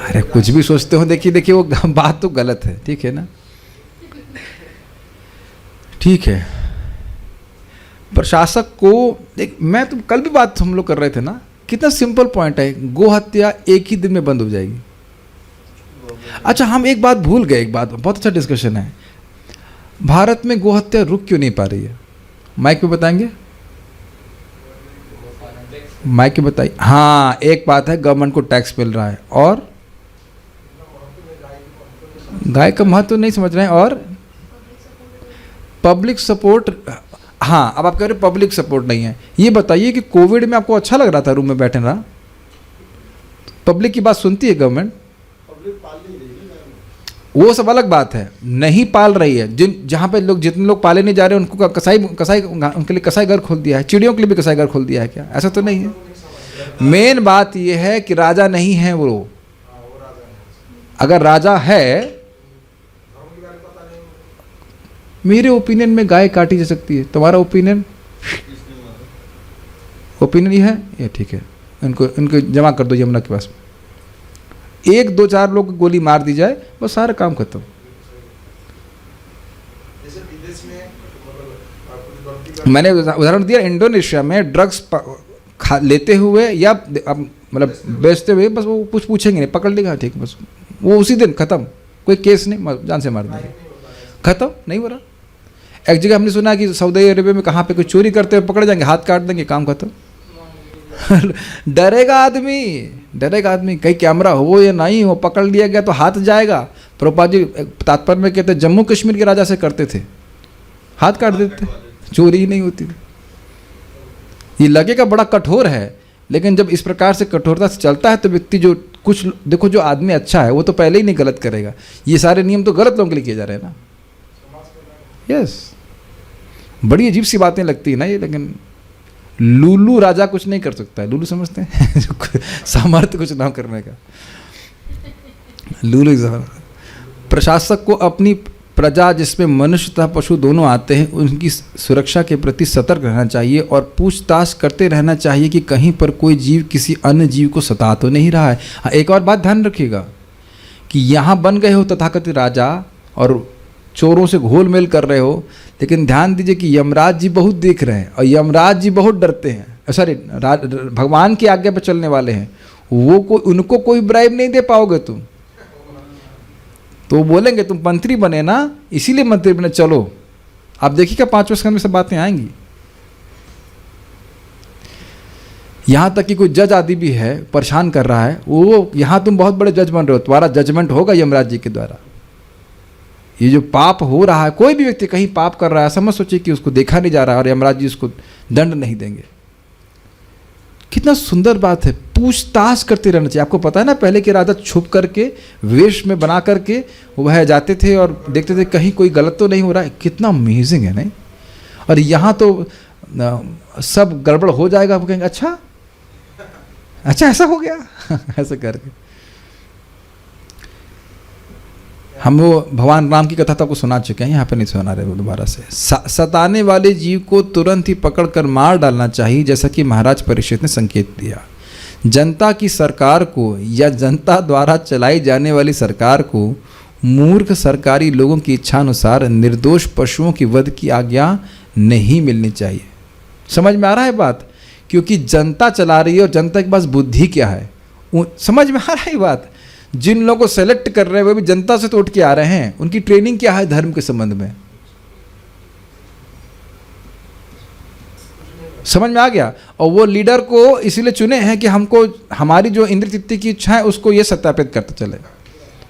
अरे कुछ भी सोचते हो, देखिए देखिए वो बात तो गलत है, ठीक है ना? ठीक है, प्रशासक को देख, मैं तो कल भी बात हम लोग कर रहे थे ना, कितना सिंपल पॉइंट है, गो हत्या एक ही दिन में बंद हो जाएगी। अच्छा, हम एक बात भूल गए, एक बात बहुत अच्छा डिस्कशन है, भारत में गो हत्या रुक क्यों नहीं पा रही है? माइक पे बताएंगे, माइक पे बताइए। हाँ, एक बात है, गवर्नमेंट को टैक्स मिल रहा है और गाय का महत्व नहीं समझ रहे हैं, और पब्लिक सपोर्ट। हाँ, अब आप कह रहे पब्लिक सपोर्ट नहीं है। ये बताइए कि कोविड में आपको अच्छा लग रहा था रूम में बैठे रहा? पब्लिक की बात सुनती है गवर्नमेंट? वो सब अलग बात है, नहीं पाल रही है। जहाँ पे लोग, जितने लोग पाले नहीं जा रहे उनको कसाई उनके लिए कसाई घर खोल दिया है। चिड़ियों के लिए भी कसाई घर खोल दिया है क्या? ऐसा तो नहीं है। मेन बात ये है कि राजा नहीं है वो। अगर राजा है, मेरे ओपिनियन में गाय काटी जा सकती है। तुम्हारा ओपिनियन ये है, ये ठीक है। इनको जमा कर दो यमुना के पास। एक दो चार लोग को गोली मार दी जाए, बस सारा काम खत्म। मैंने उदाहरण दिया, इंडोनेशिया में ड्रग्स लेते हुए या मतलब बेचते हुए, बस वो कुछ पूछेंगे नहीं, पकड़ लेगा, ठीक, बस वो उसी दिन खत्म, कोई केस नहीं, जान से मार देंगे, खत्म। नहीं हो रहा। एक जगह हमने सुना कि सऊदी अरेबिया में कहाँ पे कोई चोरी करते हुए पकड़ जाएंगे, हाथ काट देंगे, काम खत्म। डरेगा आदमी, कहीं कैमरा हो या नहीं हो, पकड़ लिया गया तो हाथ जाएगा। प्रभुपाद जी तात्पर्य में कहते जम्मू कश्मीर के राजा से करते थे, हाथ काट देते, चोरी ही नहीं होती। ये लगेगा बड़ा कठोर है, लेकिन जब इस प्रकार से कठोरता से चलता है तो व्यक्ति, जो कुछ देखो, जो आदमी अच्छा है वो तो पहले ही नहीं गलत करेगा। ये सारे नियम तो गलत लोगों के लिए किए जा रहे हैं ना। यस, बड़ी अजीब सी बातें लगती है ना ये, लेकिन लूलू राजा कुछ नहीं कर सकता है। लूलू समझते हैं? सामर्थ्य कुछ ना करने का। लूलू प्रशासक को अपनी प्रजा, जिसमें मनुष्य तथा पशु दोनों आते हैं, उनकी सुरक्षा के प्रति सतर्क रहना चाहिए और पूछताछ करते रहना चाहिए कि कहीं पर कोई जीव किसी अन्य जीव को सता तो नहीं रहा है। हाँ, एक और बात ध्यान रखिएगा कि यहाँ बन गए हो तथाकथित राजा और चोरों से घोल मेल कर रहे हो, लेकिन ध्यान दीजिए कि यमराज जी बहुत देख रहे हैं और यमराज जी बहुत डरते हैं। सॉरी, भगवान की आज्ञा पर चलने वाले हैं वो, उनको कोई ब्राइब नहीं दे पाओगे तुम। तो बोलेंगे तुम मंत्री बने ना, इसीलिए मंत्री बने, चलो। आप देखिएगा 5वें स्कंद में सब बातें आएंगी। यहाँ तक कि कोई जज आदि भी है, परेशान कर रहा है, वो यहाँ तुम बहुत बड़े जज बन रहे हो, तुम्हारा जजमेंट होगा यमराज जी के द्वारा। ये जो पाप हो रहा है, कोई भी व्यक्ति कहीं पाप कर रहा है, समझ सोचिए कि उसको देखा नहीं जा रहा और यमराज जी उसको दंड नहीं देंगे। कितना सुंदर बात है, पूछताछ करते रहना चाहिए। आपको पता है ना, पहले के राजा छुप करके, वेश में बना करके वह जाते थे और देखते थे कहीं कोई गलत तो नहीं हो रहा है। कितना अमेजिंग है नहीं? और यहाँ तो सब गड़बड़ हो जाएगा, आप कहेंगे अच्छा ऐसा हो गया। ऐसा करके हम वो भगवान राम की कथा तो आपको सुना चुके हैं, यहाँ पे नहीं सुना रहे वो दोबारा से। सताने वाले जीव को तुरंत ही पकड़कर मार डालना चाहिए, जैसा कि महाराज परीक्षित ने संकेत दिया। जनता की सरकार को या जनता द्वारा चलाई जाने वाली सरकार को मूर्ख सरकारी लोगों की इच्छानुसार निर्दोष पशुओं की वध की आज्ञा नहीं मिलनी चाहिए। समझ में आ रहा है बात? क्योंकि जनता चला रही है और जनता के पास बुद्धि क्या है, समझ में आ रहा है बात? जिन लोगों को सेलेक्ट कर रहे हैं वो भी जनता से तो उठ के आ रहे हैं, उनकी ट्रेनिंग क्या है धर्म के संबंध में, समझ में आ गया? और वो लीडर को इसीलिए चुने हैं कि हमको हमारी जो इंद्र तृप्ति की इच्छा है उसको ये सत्यापित करते चले,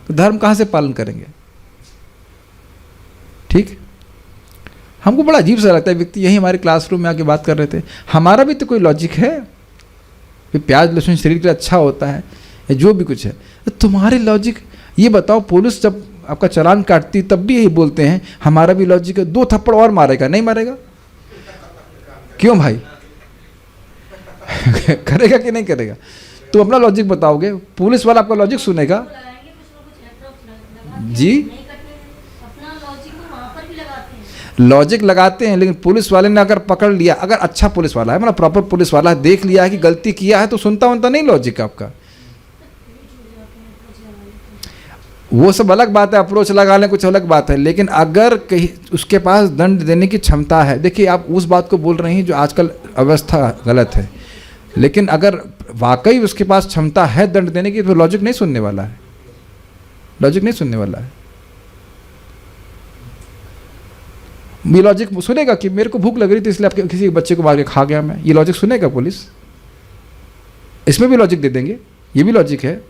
तो धर्म कहाँ से पालन करेंगे? ठीक, हमको बड़ा अजीब सा लगता है। व्यक्ति यही हमारे क्लासरूम में आके बात कर रहे थे, हमारा भी तो कोई लॉजिक है, प्याज लहसुन शरीर के लिए अच्छा होता है या जो भी कुछ है, तो तुम्हारे लॉजिक ये बताओ। पुलिस जब आपका चालान काटती तब भी यही बोलते हैं हमारा भी लॉजिक है, 2 थप्पड़ और मारेगा, नहीं मारेगा? क्यों भाई? करेगा कि नहीं करेगा? तो अपना लॉजिक बताओगे, पुलिस वाला आपका लॉजिक सुनेगा जी? लॉजिक लगाते हैं, लेकिन पुलिस वाले ने अगर पकड़ लिया, अगर अच्छा पुलिस वाला है, मतलब प्रॉपर पुलिस वाला है, देख लिया है कि गलती किया है, तो सुनता नहीं लॉजिक आपका। वो सब अलग बात है, अप्रोच लगा लें कुछ अलग बात है, लेकिन अगर कहीं उसके पास दंड देने की क्षमता है, देखिए आप उस बात को बोल रहे हैं जो आजकल अवस्था गलत है, लेकिन अगर वाकई उसके पास क्षमता है दंड देने की, तो लॉजिक नहीं सुनने वाला है, लॉजिक नहीं सुनने वाला है। ये लॉजिक सुनेगा कि मेरे को भूख लग रही थी इसलिए आपके किसी बच्चे को मार के खा गया मैं, ये लॉजिक सुनेगा पुलिस? इसमें भी लॉजिक दे देंगे, ये भी लॉजिक है,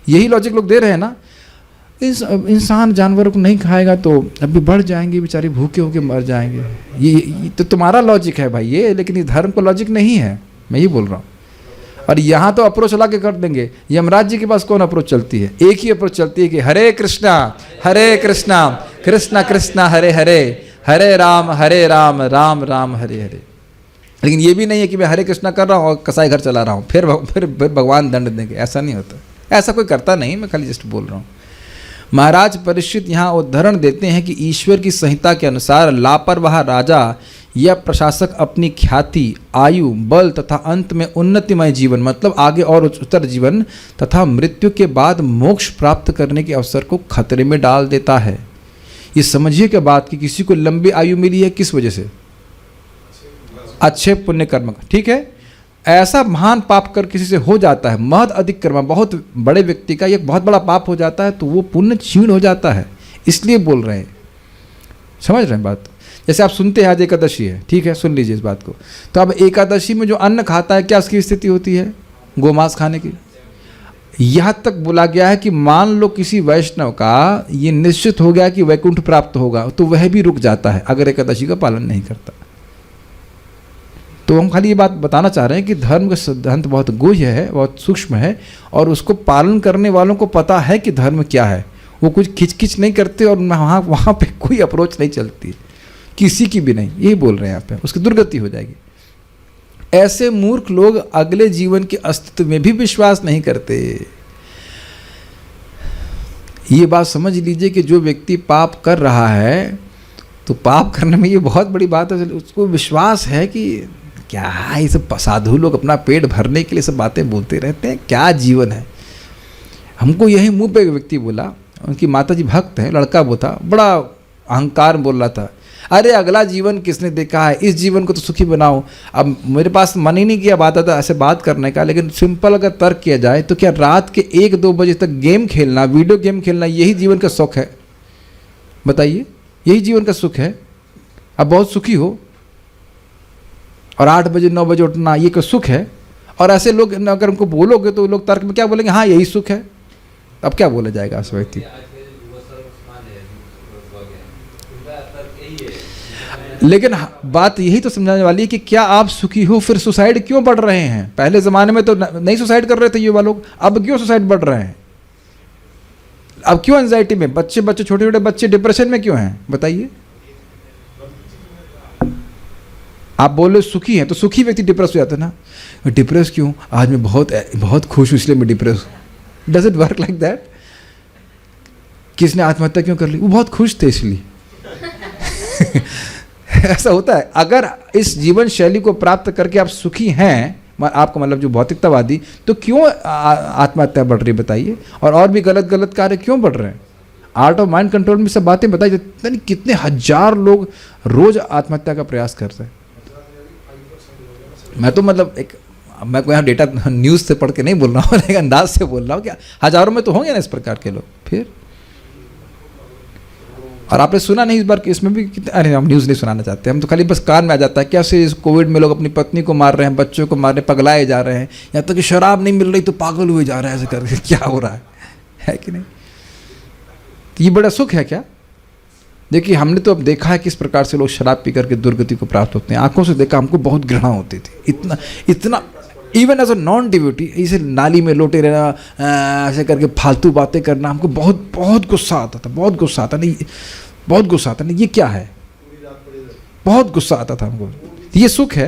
यही लॉजिक लोग दे रहे हैं ना। इंसान जानवरों को नहीं खाएगा तो अभी बढ़ जाएंगे, बेचारे भूखे होके मर जाएंगे, ये तो तुम्हारा लॉजिक है भाई ये, लेकिन ये धर्म का लॉजिक नहीं है, मैं ये बोल रहा हूँ। और यहाँ तो अप्रोच ला के कर देंगे। यमराज जी के पास कौन अप्रोच चलती है? एक ही अप्रोच चलती है कि हरे कृष्णा कृष्णा कृष्णा हरे हरे, हरे राम राम राम हरे हरे। लेकिन ये भी नहीं है कि मैं हरे कृष्णा कर रहा हूँ और कसाई घर चला रहा हूँ, फिर भगवान दंड देंगे, ऐसा नहीं होता, ऐसा कोई करता नहीं, मैं खाली जस्ट बोल रहा हूँ। महाराज परीक्षित यहाँ उदाहरण देते हैं कि ईश्वर की संहिता के अनुसार लापरवाह राजा या प्रशासक अपनी ख्याति, आयु, बल तथा अंत में उन्नतिमय जीवन, मतलब आगे और उच्चतर जीवन तथा मृत्यु के बाद मोक्ष प्राप्त करने के अवसर को खतरे में डाल देता है। ये समझिए क्या बात कि किसी को लंबी आयु मिली है किस वजह से? अच्छे पुण्य कर्म का, ठीक है। ऐसा महान पाप कर किसी से हो जाता है, महद अधिक कर्म, बहुत बड़े व्यक्ति का एक बहुत बड़ा पाप हो जाता है तो वो पुण्य क्षीण हो जाता है, इसलिए बोल रहे हैं, समझ रहे हैं बात? जैसे आप सुनते हैं आज एकादशी है, ठीक है, सुन लीजिए इस बात को। तो अब एकादशी में जो अन्न खाता है क्या उसकी स्थिति होती है? गोमांस खाने की। यहाँ तक बोला गया है कि मान लो किसी वैष्णव का ये निश्चित हो गया कि वैकुंठ प्राप्त होगा, तो वह भी रुक जाता है अगर एकादशी का पालन नहीं करता। तो हम खाली ये बात बताना चाह रहे हैं कि धर्म का सिद्धांत बहुत गुह्य है, बहुत सूक्ष्म है, और उसको पालन करने वालों को पता है कि धर्म क्या है। वो कुछ खिंच नहीं करते और वहाँ पे कोई अप्रोच नहीं चलती, किसी की भी नहीं, यही बोल रहे हैं यहाँ पे, उसकी दुर्गति हो जाएगी। ऐसे मूर्ख लोग अगले जीवन के अस्तित्व में भी विश्वास नहीं करते। ये बात समझ लीजिए कि जो व्यक्ति पाप कर रहा है, तो पाप करने में ये बहुत बड़ी बात है, उसको विश्वास है कि क्या ये सब साधु लोग अपना पेट भरने के लिए सब बातें बोलते रहते हैं, क्या जीवन है। हमको यही मुंह पे एक व्यक्ति बोला, उनकी माताजी भक्त है, लड़का वो था, बड़ा अहंकार बोल रहा था, अरे अगला जीवन किसने देखा है, इस जीवन को तो सुखी बनाओ। अब मेरे पास मन ही नहीं किया बात आता ऐसे बात करने का, लेकिन सिंपल अगर तर्क किया जाए तो क्या रात के 1-2 बजे तक गेम खेलना, वीडियो गेम खेलना, यही जीवन का सुख है? बताइए, यही जीवन का सुख है? अब बहुत सुखी हो और 8 बजे 9 बजे उठना, ये क्या सुख है? और ऐसे लोग अगर उनको बोलोगे तो लोग तर्क में क्या बोलेंगे, हाँ यही सुख है। अब क्या बोला जाएगा उस व्यक्ति? लेकिन बात यही तो समझाने वाली है कि क्या आप सुखी हो, फिर सुसाइड क्यों बढ़ रहे हैं? पहले ज़माने में तो नहीं सुसाइड कर रहे थे युवा लोग, अब क्यों सुसाइड बढ़ रहे हैं? अब क्यों एंजाइटी में बच्चे छोटे छोटे बच्चे डिप्रेशन में क्यों हैं? बताइए। आप बोले सुखी हैं तो सुखी व्यक्ति डिप्रेस हो जाता है ना। डिप्रेस क्यों? आज मैं बहुत खुश हूँ इसलिए मैं डिप्रेस हूँ। Does it work like that? किसने आत्महत्या क्यों कर ली? वो बहुत खुश थे इसलिए। ऐसा होता है। अगर इस जीवन शैली को प्राप्त करके आप सुखी हैं, आपको मतलब जो भौतिकतावादी, तो क्यों आत्महत्या बढ़ रही है बताइए? और भी गलत गलत कार्य क्यों बढ़ रहे हैं? आर्ट ऑफ माइंड कंट्रोल में सब बातें बताई जाती हैं। कितने हजार लोग रोज आत्महत्या का प्रयास करते हैं। मैं तो मतलब मैं कोई यहाँ डेटा न्यूज़ से पढ़ के नहीं बोल रहा हूँ, लेकिन अंदाज से बोल रहा हूँ कि हजारों में तो होंगे ना इस प्रकार के लोग। फिर और आपने सुना नहीं इस बार कि इसमें भी कितने, अरे हम न्यूज़ नहीं सुनाना चाहते, हम तो खाली बस कान में आ जाता है कैसे इस कोविड में लोग अपनी पत्नी को मार रहे हैं, बच्चों को मार रहे हैं, पगलाए जा रहे हैं, यहाँ तक कि शराब नहीं मिल रही तो पागल हुए जा रहे हैं ऐसे करके। क्या हो रहा है कि नहीं? तो ये बड़ा सुख है क्या? देखिए हमने तो अब देखा है किस प्रकार से लोग शराब पी करके दुर्गति को प्राप्त होते हैं। आंखों से देखा, हमको बहुत घृणा होती थी। इतना even as a non devotee इसे नाली में लोटे रहना, ऐसे करके फालतू बातें करना, हमको बहुत गुस्सा आता था। बहुत गुस्सा आता नहीं, ये क्या है? बहुत गुस्सा आता था हमको। ये सुख है?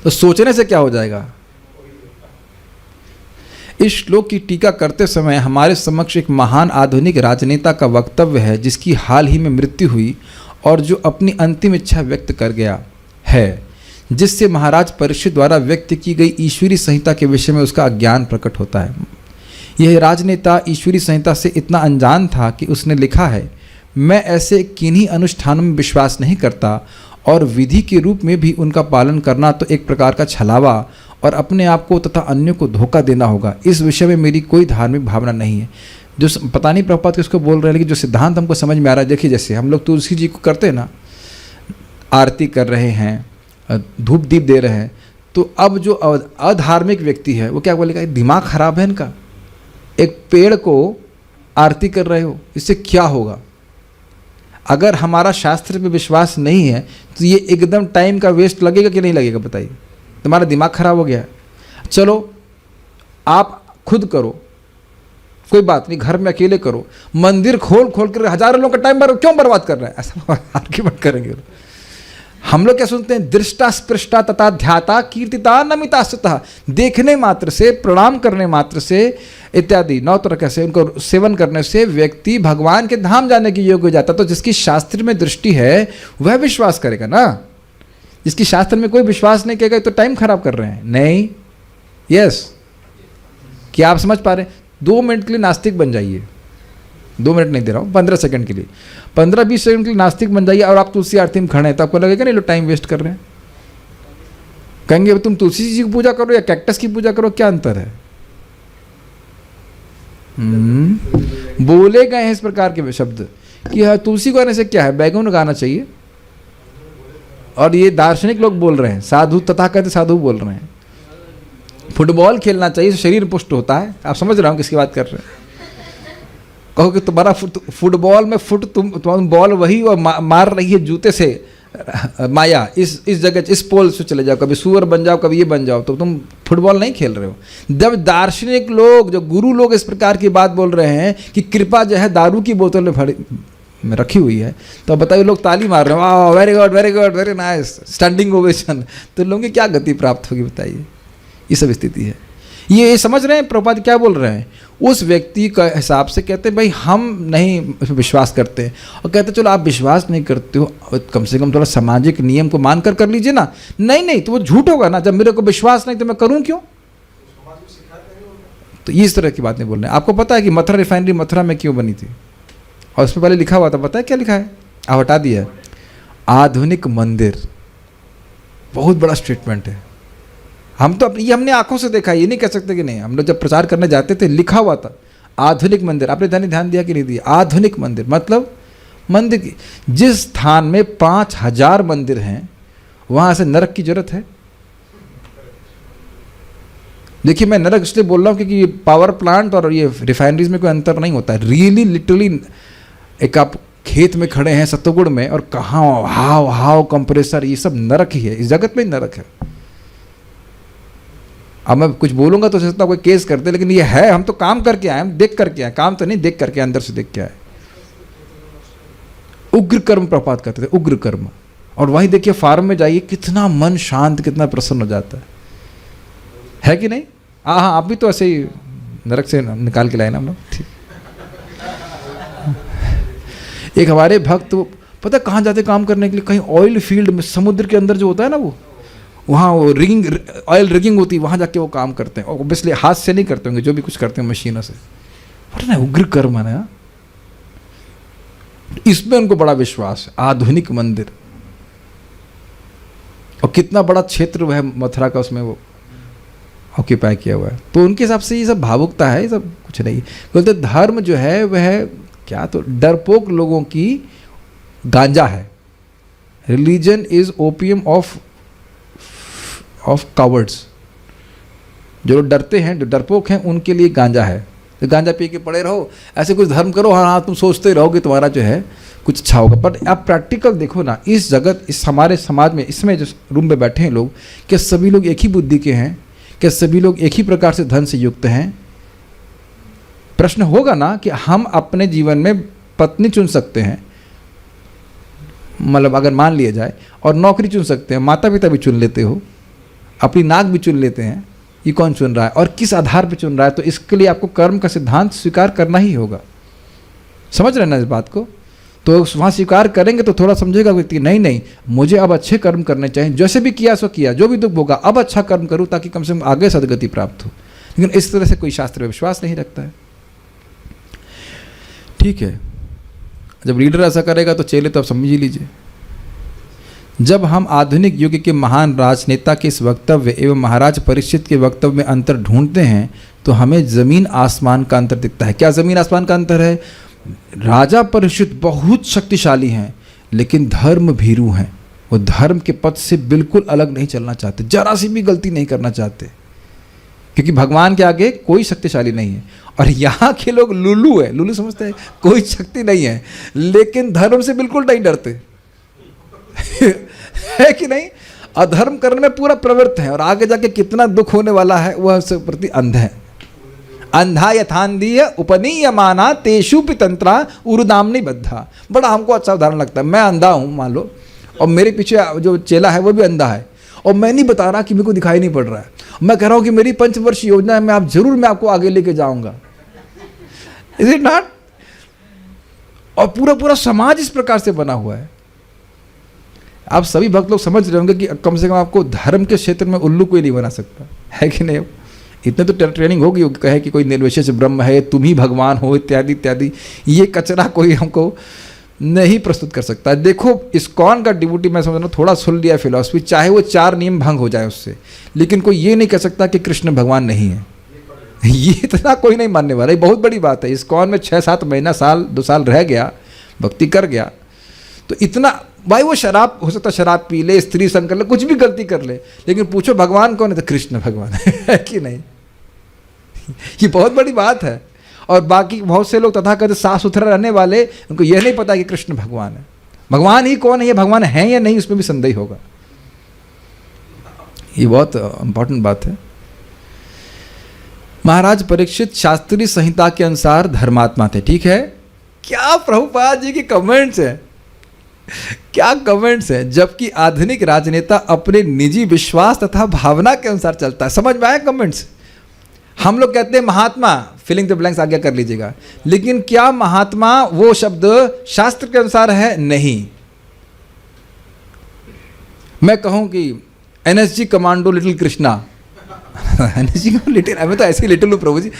तो सोचने से क्या हो जाएगा? इस श्लोक की टीका करते समय हमारे समक्ष एक महान आधुनिक राजनेता का वक्तव्य है, जिसकी हाल ही में मृत्यु हुई और जो अपनी अंतिम इच्छा व्यक्त कर गया है, जिससे महाराज परीक्षित द्वारा व्यक्त की गई ईश्वरी संहिता के विषय में उसका अज्ञान प्रकट होता है। यह राजनेता ईश्वरी संहिता से इतना अनजान था कि उसने लिखा है, मैं ऐसे किन्हीं अनुष्ठानों में विश्वास नहीं करता और विधि के रूप में भी उनका पालन करना तो एक प्रकार का छलावा और अपने आप को तथा अन्यों को धोखा देना होगा। इस विषय में मेरी कोई धार्मिक भावना नहीं है। जो पता नहीं प्रभुपाद किसको बोल रहे हैं, लेकिन जो सिद्धांत हमको समझ में आ रहा है, देखिए जैसे हम लोग तुलसी जी को करते हैं ना, आरती कर रहे हैं, धूप दीप दे रहे हैं, तो अब जो अधार्मिक व्यक्ति है वो क्या बोलेगा, दिमाग खराब है इनका, एक पेड़ को आरती कर रहे हो, इससे क्या होगा? अगर हमारा शास्त्र पे विश्वास नहीं है तो ये एकदम टाइम का वेस्ट लगेगा कि नहीं लगेगा बताइए? तुम्हारा दिमाग खराब हो गया है। चलो आप खुद करो, कोई बात नहीं, घर में अकेले करो, मंदिर खोल कर हजारों लोगों का टाइम क्यों बर्बाद कर रहे हैं? ऐसा आर्ग्यूमेंट करेंगे। हम लोग क्या सुनते हैं, दृष्टा स्पृष्टा तथा ध्याता कीर्तिता नमिता स्तः, देखने मात्र से, प्रणाम करने मात्र से इत्यादि 9 तरह कैसे उनको सेवन करने से व्यक्ति भगवान के धाम जाने के योग्य हो जाता। तो जिसकी शास्त्र में दृष्टि है वह विश्वास करेगा ना। जिसकी शास्त्र में कोई विश्वास नहीं करेगा तो टाइम खराब कर रहे हैं। नहीं, यस, क्या आप समझ पा रहे हैं? 2 मिनट के लिए नास्तिक बन जाइए, 2 मिनट नहीं दे रहा हूँ, 15 सेकंड के लिए, 15-20 सेकंड के लिए नास्तिक बन जाइए और आप तुलसी आरती में खड़े हैं तो आपको लगेगा नहीं लोग टाइम वेस्ट कर रहे हैं? कहेंगे तुम तुलसी जी की पूजा करो या कैक्टस की पूजा करो, क्या अंतर है? बोले गए हैं इस प्रकार के शब्द कि हाँ तुलसी को आने से क्या है, बैगन उगाना चाहिए, और ये दार्शनिक लोग बोल रहे हैं, साधु तथाकथित साधु बोल रहे हैं फुटबॉल खेलना चाहिए, शरीर पुष्ट होता है। आप समझ रहे हो किसकी बात कर रहे हैं? कहो कि तुम्हारा फुटबॉल में तुम बॉल वही और मार रही है जूते से माया, इस जगह इस पोल से चले जाओ, कभी सुअर बन जाओ, कभी ये बन जाओ, तो तुम फुटबॉल नहीं खेल रहे हो। जब दार्शनिक लोग, जो गुरु लोग इस प्रकार की बात बोल रहे हैं कि कृपा जो है दारू की बोतल में रखी हुई है, तो बताइए लोग ताली मार रहे हो, वाह very good very good very nice, standing ovation, तो लोगों की क्या गति प्राप्त होगी बताइए? ये सब स्थिति है। ये समझ रहे हैं प्रभुपाद क्या बोल रहे हैं? उस व्यक्ति का हिसाब से कहते हैं भाई हम नहीं विश्वास करते, और कहते चलो आप विश्वास नहीं करते हो, कम से कम थोड़ा सामाजिक नियम को मानकर कर लीजिए ना। नहीं तो वो झूठ होगा ना, जब मेरे को विश्वास नहीं तो मैं करूं क्यों? तो इस तरह की बात नहीं बोल रहे हैं। आपको पता है कि मथुरा रिफाइनरी मथुरा में क्यों बनी थी? और उस पर पहले लिखा हुआ था, पता है क्या लिखा है? आप हटा दिया, आधुनिक मंदिर। बहुत बड़ा स्टेटमेंट है। हम तो ये हमने आंखों से देखा, ये नहीं कह सकते कि नहीं। हम लोग जब प्रचार करने जाते थे लिखा हुआ था आधुनिक मंदिर। आपने ध्यान दिया कि नहीं दिया? आधुनिक मंदिर मतलब मंदिर की, जिस स्थान में 5000 मंदिर हैं वहां से नरक की जरूरत है? देखिए मैं नरक इसलिए बोल रहा हूँ क्योंकि पावर प्लांट और ये रिफाइनरीज में कोई अंतर नहीं होता है। रियली लिटरली एक आप खेत में खड़े हैं सतुगुड़ में और कहाँ हाव कंप्रेसर, ये सब नरक ही है, इस जगत में ही नरक है। अब मैं कुछ बोलूंगा तो सोचता कोई केस करते, लेकिन ये है, हम तो काम करके आए, हम देख करके आए, काम तो नहीं देख करके, अंदर से देख के आए। उग्र कर्म प्रपात करते थे, उग्र कर्म। और वहीं देखिए फार्म में जाइए, कितना मन शांत, कितना प्रसन्न हो जाता है कि नहीं? हाँ आप भी तो ऐसे ही नरक से निकाल के लाए ना हम लोग, ठीक। एक हमारे भक्त पता कहाँ जाते काम करने के लिए, कहीं ऑयल फील्ड में, समुद्र के अंदर जो होता है ना वो, वहाँ वो रिगिंग, ऑयल रिगिंग होती है, वहाँ जाके वो काम करते हैं। और ऑब्वियसली हाथ से नहीं करते होंगे, जो भी कुछ करते हैं मशीनों से। पता नहीं उग्र कर्म है ना, इसमें उनको बड़ा विश्वास है। आधुनिक मंदिर, और कितना बड़ा क्षेत्र वह मथुरा का उसमें वो ऑक्यूपाई किया हुआ है। तो उनके हिसाब से ये सब भावुकता है, ये सब कुछ नहीं। बोलते धर्म जो है वह क्या, तो डरपोक लोगों की गांजा है। Religion is opium of cowards. जो डरते हैं, जो डरपोक हैं, उनके लिए गांजा है। तो गांजा पी के पड़े रहो, ऐसे कुछ धर्म करो, हाँ तुम सोचते रहोगे तुम्हारा जो है कुछ अच्छा होगा। पर आप प्रैक्टिकल देखो ना, इस जगत, इस हमारे समाज में, इसमें जो रूम में बैठे हैं लोग, क्या सभी लोग एक ही बुद्धि के हैं? क्या सभी लोग एक ही प्रकार से धन से युक्त हैं? प्रश्न होगा ना कि हम अपने जीवन में पत्नी चुन सकते हैं, मतलब अगर मान लिया जाए, और नौकरी चुन सकते हैं, माता पिता भी चुन लेते हो, अपनी नाक भी चुन लेते हैं। ये कौन चुन रहा है और किस आधार पर चुन रहा है? तो इसके लिए आपको कर्म का सिद्धांत स्वीकार करना ही होगा। समझ रहे हैं ना इस बात को? तो वहाँ स्वीकार करेंगे तो थोड़ा समझेगा व्यक्ति, नहीं नहीं मुझे अब अच्छे कर्म करने चाहिए, जैसे भी किया सो किया, जो भी दुख होगा अब अच्छा कर्म करूँ ताकि कम से कम आगे सदगति प्राप्त हो। लेकिन इस तरह से कोई शास्त्र में विश्वास नहीं रखता है। ठीक है, जब लीडर ऐसा करेगा तो चेले तो आप समझ ही लीजिए। जब हम आधुनिक युग के महान राजनेता के इस वक्तव्य एवं महाराज परीक्षित के वक्तव्य में अंतर ढूंढते हैं तो हमें जमीन आसमान का अंतर दिखता है। क्या जमीन आसमान का अंतर है? राजा परीक्षित बहुत शक्तिशाली हैं, लेकिन धर्म भीरू हैं। वो धर्म के पथ से बिल्कुल अलग नहीं चलना चाहते, जरा सी भी गलती नहीं करना चाहते, क्योंकि भगवान के आगे कोई शक्तिशाली नहीं है। और यहाँ के लोग लुल्लू है, लुल्लू समझते हैं कोई शक्ति नहीं है, लेकिन धर्म से बिल्कुल नहीं डरते है कि नहीं? अधर्म करने में पूरा प्रवृत्त है, और आगे जाके कितना दुख होने वाला है वह उसके प्रति अंध है। अंधा यथांधीय उपनीयमाना तेषु पितंत्रा उरुदामनी बद्धा। बड़ा हमको अच्छा उदाहरण लगता है। मैं अंधा हूँ मान लो, और मेरे पीछे जो चेला है वो भी अंधा है, और मैं नहीं बता रहा कि मेरे को दिखाई नहीं पड़ रहा है। मैं कह रहा हूँ कि मेरी पंचवर्ष योजना है, मैं आप जरूर मैं आपको आगे लेके जाऊंगा। Is it not? और पूरा पूरा समाज इस प्रकार से बना हुआ है। आप सभी भक्त लोग समझ रहे होंगे कि कम से कम आपको धर्म के क्षेत्र में उल्लू कोई नहीं बना सकता है कि नहीं? इतने तो ट्रेनिंग होगी कहे कि कोई निर्विशेष ब्रह्म है, तुम ही भगवान हो, इत्यादि इत्यादि। ये कचरा कोई हमको नहीं प्रस्तुत कर सकता। देखो इस्कॉन का डिवोटी, मैं समझ रहा हूँ थोड़ा सुन लिया फिलॉसफी, चाहे वो 4 नियम भंग हो जाए उससे, लेकिन कोई ये नहीं कह सकता कि कृष्ण भगवान नहीं है। ये इतना कोई नहीं मानने वाला। ये बहुत बड़ी बात है। इस्कॉन में 6-7 महीना, साल 2 साल रह गया, भक्ति कर गया, तो इतना भाई वो शराब हो सकता, शराब पी ले, स्त्री संग कर ले, कुछ भी गलती कर ले, लेकिन पूछो भगवान कौन है तो कृष्ण भगवान है कि नहीं? ये बहुत बड़ी बात है। और बाकी बहुत से लोग तथाकथित साफ सुथरा रहने वाले, उनको यह नहीं पता कि कृष्ण भगवान है। भगवान ही कौन है, ये भगवान है या नहीं, उसमें भी संदेह होगा। ये बहुत इंपॉर्टेंट बात है। महाराज परीक्षित शास्त्रीय संहिता के अनुसार धर्मात्मा थे। ठीक है, क्या प्रभुपाद जी के कमेंट्स हैं, क्या कमेंट्स हैं। जबकि आधुनिक राजनेता अपने निजी विश्वास तथा भावना के अनुसार चलता है। समझ में आया कमेंट्स? हम लोग कहते हैं महात्मा, फिलिंग द ब्लैंक्स आज्ञा कर लीजिएगा, लेकिन क्या महात्मा वो शब्द शास्त्र के अनुसार है? नहीं। मैं कहूं कि NSG commando little Krishna NSG little, मैं तो ऐसे ही लिटिल हूं प्रभु जी,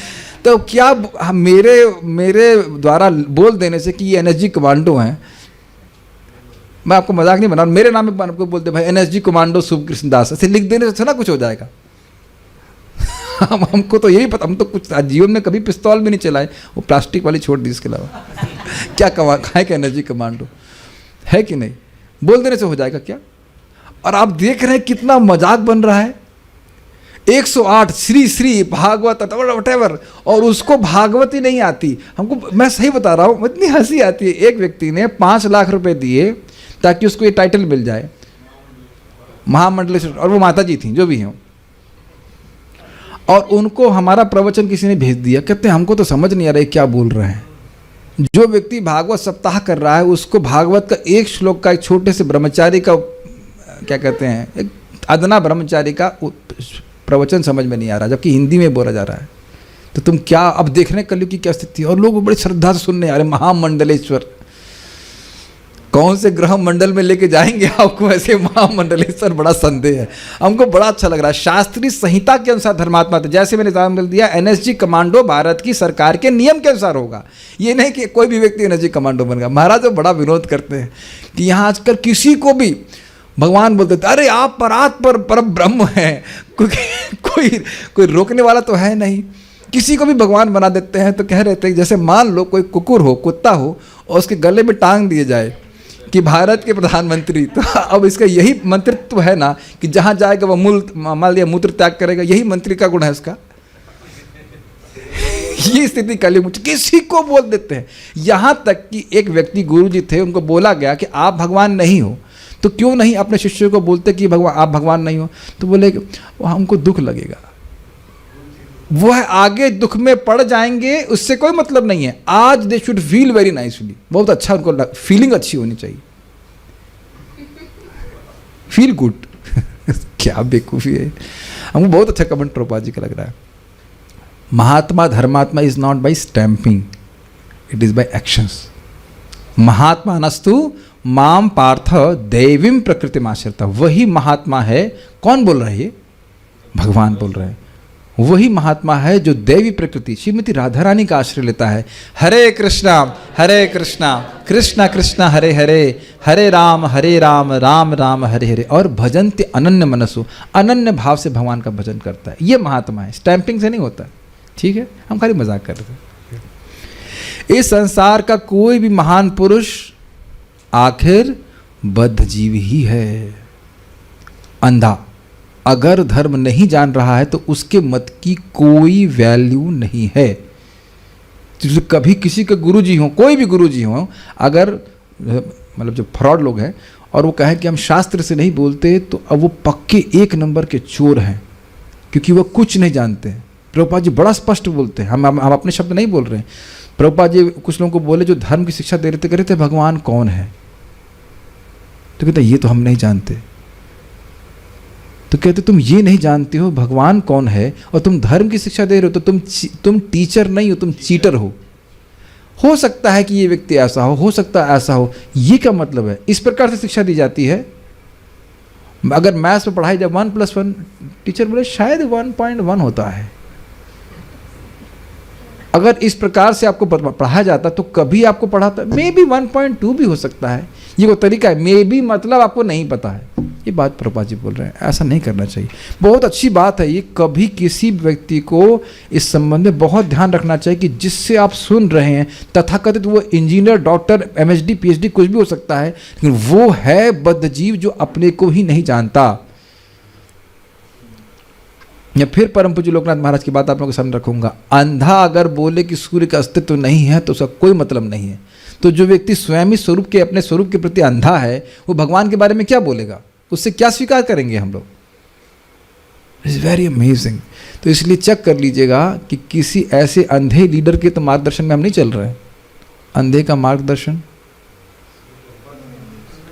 तो क्या मेरे द्वारा बोल देने से कि ये एनएसजी कमांडो हैं, मैं आपको मजाक नहीं बना, मेरे नाम में आपको बोलते भाई एनएसजी कमांडो शुभ कृष्ण दास, ऐसे लिख देने से ना कुछ हो जाएगा। हमको तो यही पता, हम तो कुछ जीवन में कभी पिस्तौल भी नहीं चलाए, वो प्लास्टिक वाली छोड़ दी इसके अलावा क्या खाए का एनर्जी कमांडो है कि नहीं? बोल देने से हो जाएगा क्या? और आप देख रहे हैं कितना मजाक बन रहा है। 108 श्री श्री भागवत वटेवर, और उसको भागवती नहीं आती। हमको, मैं सही बता रहा हूँ, इतनी हंसी आती है। एक व्यक्ति ने 5 लाख रुपए दिए ताकि उसको ये टाइटल मिल जाए महामंडलेश्वर, और वो माता जी थी जो भी हैं, और उनको हमारा प्रवचन किसी ने भेज दिया। कहते हैं हमको तो समझ नहीं आ रहा है क्या बोल रहे हैं। जो व्यक्ति भागवत सप्ताह कर रहा है उसको भागवत का एक श्लोक का, एक छोटे से ब्रह्मचारी का, क्या कहते हैं, एक अदना ब्रह्मचारी का प्रवचन समझ में नहीं आ रहा, जबकि हिंदी में बोला जा रहा है। तो तुम क्या अब देख रहे हैं कलयुग की क्या स्थिति है। और लोग बड़ी श्रद्धा से सुनने आ रहे, महामंडलेश्वर, कौन से ग्रह मंडल में लेके जाएंगे आपको ऐसे महामंडलेश्वर, बड़ा संदेह है। हमको बड़ा अच्छा लग रहा है। शास्त्रीय संहिता के अनुसार धर्मात्मा, जैसे मैंने एग्जाम्पल दिया, एनएसजी कमांडो भारत की सरकार के नियम के अनुसार होगा। ये नहीं कि कोई भी व्यक्ति एनएसजी कमांडो बनेगा। महाराज तो बड़ा विरोध करते हैं कि यहाँ आजकल किसी को भी भगवान बोलते थे, अरे आप पर ब्रह्म हैं, कोई रोकने वाला तो है नहीं, किसी को भी भगवान बना देते हैं। तो कह रहे थे जैसे मान लो कोई कुकुर हो, कुत्ता हो, और उसके गले में टांग दिए जाए कि भारत के प्रधानमंत्री, तो अब इसका यही मंत्रित्व है ना कि जहाँ जाएगा वह मान लिया मूत्र त्याग करेगा, यही मंत्री का गुण है उसका। ये स्थिति कलयुग, किसी को बोल देते हैं। यहाँ तक कि एक व्यक्ति गुरुजी थे, उनको बोला गया कि आप भगवान नहीं हो, तो क्यों नहीं अपने शिष्यों को बोलते कि भगवान आप भगवान नहीं हो। तो बोले हमको दुख लगेगा, वह आगे दुख में पड़ जाएंगे, उससे कोई मतलब नहीं है। आज they should feel very nicely, बहुत अच्छा उनको फीलिंग अच्छी होनी चाहिए, फील गुड। क्या बेवकूफ़ी है। हमको बहुत अच्छा कमेंट प्रभुपाद जी का लग रहा है। महात्मा धर्मात्मा is not by stamping, it is by actions. महात्मा नस्तु माम पार्थ दैवीम प्रकृति आश्रिता, वही महात्मा है। कौन बोल रहा है ये? भगवान बोल रहे हैं। वही महात्मा है जो दैवी प्रकृति श्रीमती राधा रानी का आश्रय लेता है। हरे कृष्णा कृष्णा कृष्णा हरे हरे, हरे राम राम राम हरे हरे, और भजन्ति अनन्य मनसो, अनन्य भाव से भगवान का भजन करता है। ये महात्मा है, स्टैंपिंग से नहीं होता। ठीक है, हम खाली मजाक कर रहे थे। इस संसार का कोई भी महान पुरुष आखिर बद्ध जीव ही है, अंधा। अगर धर्म नहीं जान रहा है तो उसके मत की कोई वैल्यू नहीं है। तो कभी किसी के गुरुजी हों, कोई भी गुरुजी हों, अगर मतलब जो फ्रॉड लोग हैं और वो कहें कि हम शास्त्र से नहीं बोलते, तो अब वो पक्के एक नंबर के चोर हैं, क्योंकि वो कुछ नहीं जानते हैं। प्रभुपाद जी बड़ा स्पष्ट बोलते हैं, हम अपने शब्द नहीं बोल रहे हैं। प्रभुपाद जी कुछ लोगों को बोले जो धर्म की शिक्षा दे रहे थे भगवान कौन है, तो कहते ये तो हम नहीं जानते। तो कहते तुम ये नहीं जानते हो भगवान कौन है और तुम धर्म की शिक्षा दे रहे हो, तो तुम टीचर नहीं हो, तुम चीटर हो सकता है कि ये व्यक्ति ऐसा हो सकता है ऐसा हो। ये क्या मतलब है? इस प्रकार से शिक्षा दी जाती है। अगर मैथ्स में पढ़ाई जब 1+1, टीचर बोले शायद 1.1 होता है। अगर इस प्रकार से आपको पढ़ाया जाता तो कभी आपको पढ़ाता, मे बी 1.2 भी हो सकता है। ये वो तरीका है, मे बी मतलब आपको नहीं पता है। ये बात प्रभुपाद जी बोल रहे हैं, ऐसा नहीं करना चाहिए। बहुत अच्छी बात है ये। कभी किसी व्यक्ति को इस संबंध में बहुत ध्यान रखना चाहिए कि जिससे आप सुन रहे हैं तथाकथित वो इंजीनियर, डॉक्टर, MHD, PhD कुछ भी हो सकता है, लेकिन वो है बद्ध जीव जो अपने को ही नहीं जानता। या फिर परम पूज्य लोकनाथ महाराज की बात आप लोगों के सामने रखूंगा। अंधा अगर बोले कि सूर्य का अस्तित्व नहीं है तो उसका कोई मतलब नहीं है। तो जो व्यक्ति स्वयं ही स्वरूप के, अपने स्वरूप के प्रति अंधा है, वो भगवान के बारे में क्या बोलेगा? उससे क्या स्वीकार करेंगे हम लोग? It's very amazing. तो इसलिए चेक कर लीजिएगा कि किसी ऐसे अंधे लीडर के तो मार्गदर्शन में हम नहीं चल रहे हैं। अंधे का मार्गदर्शन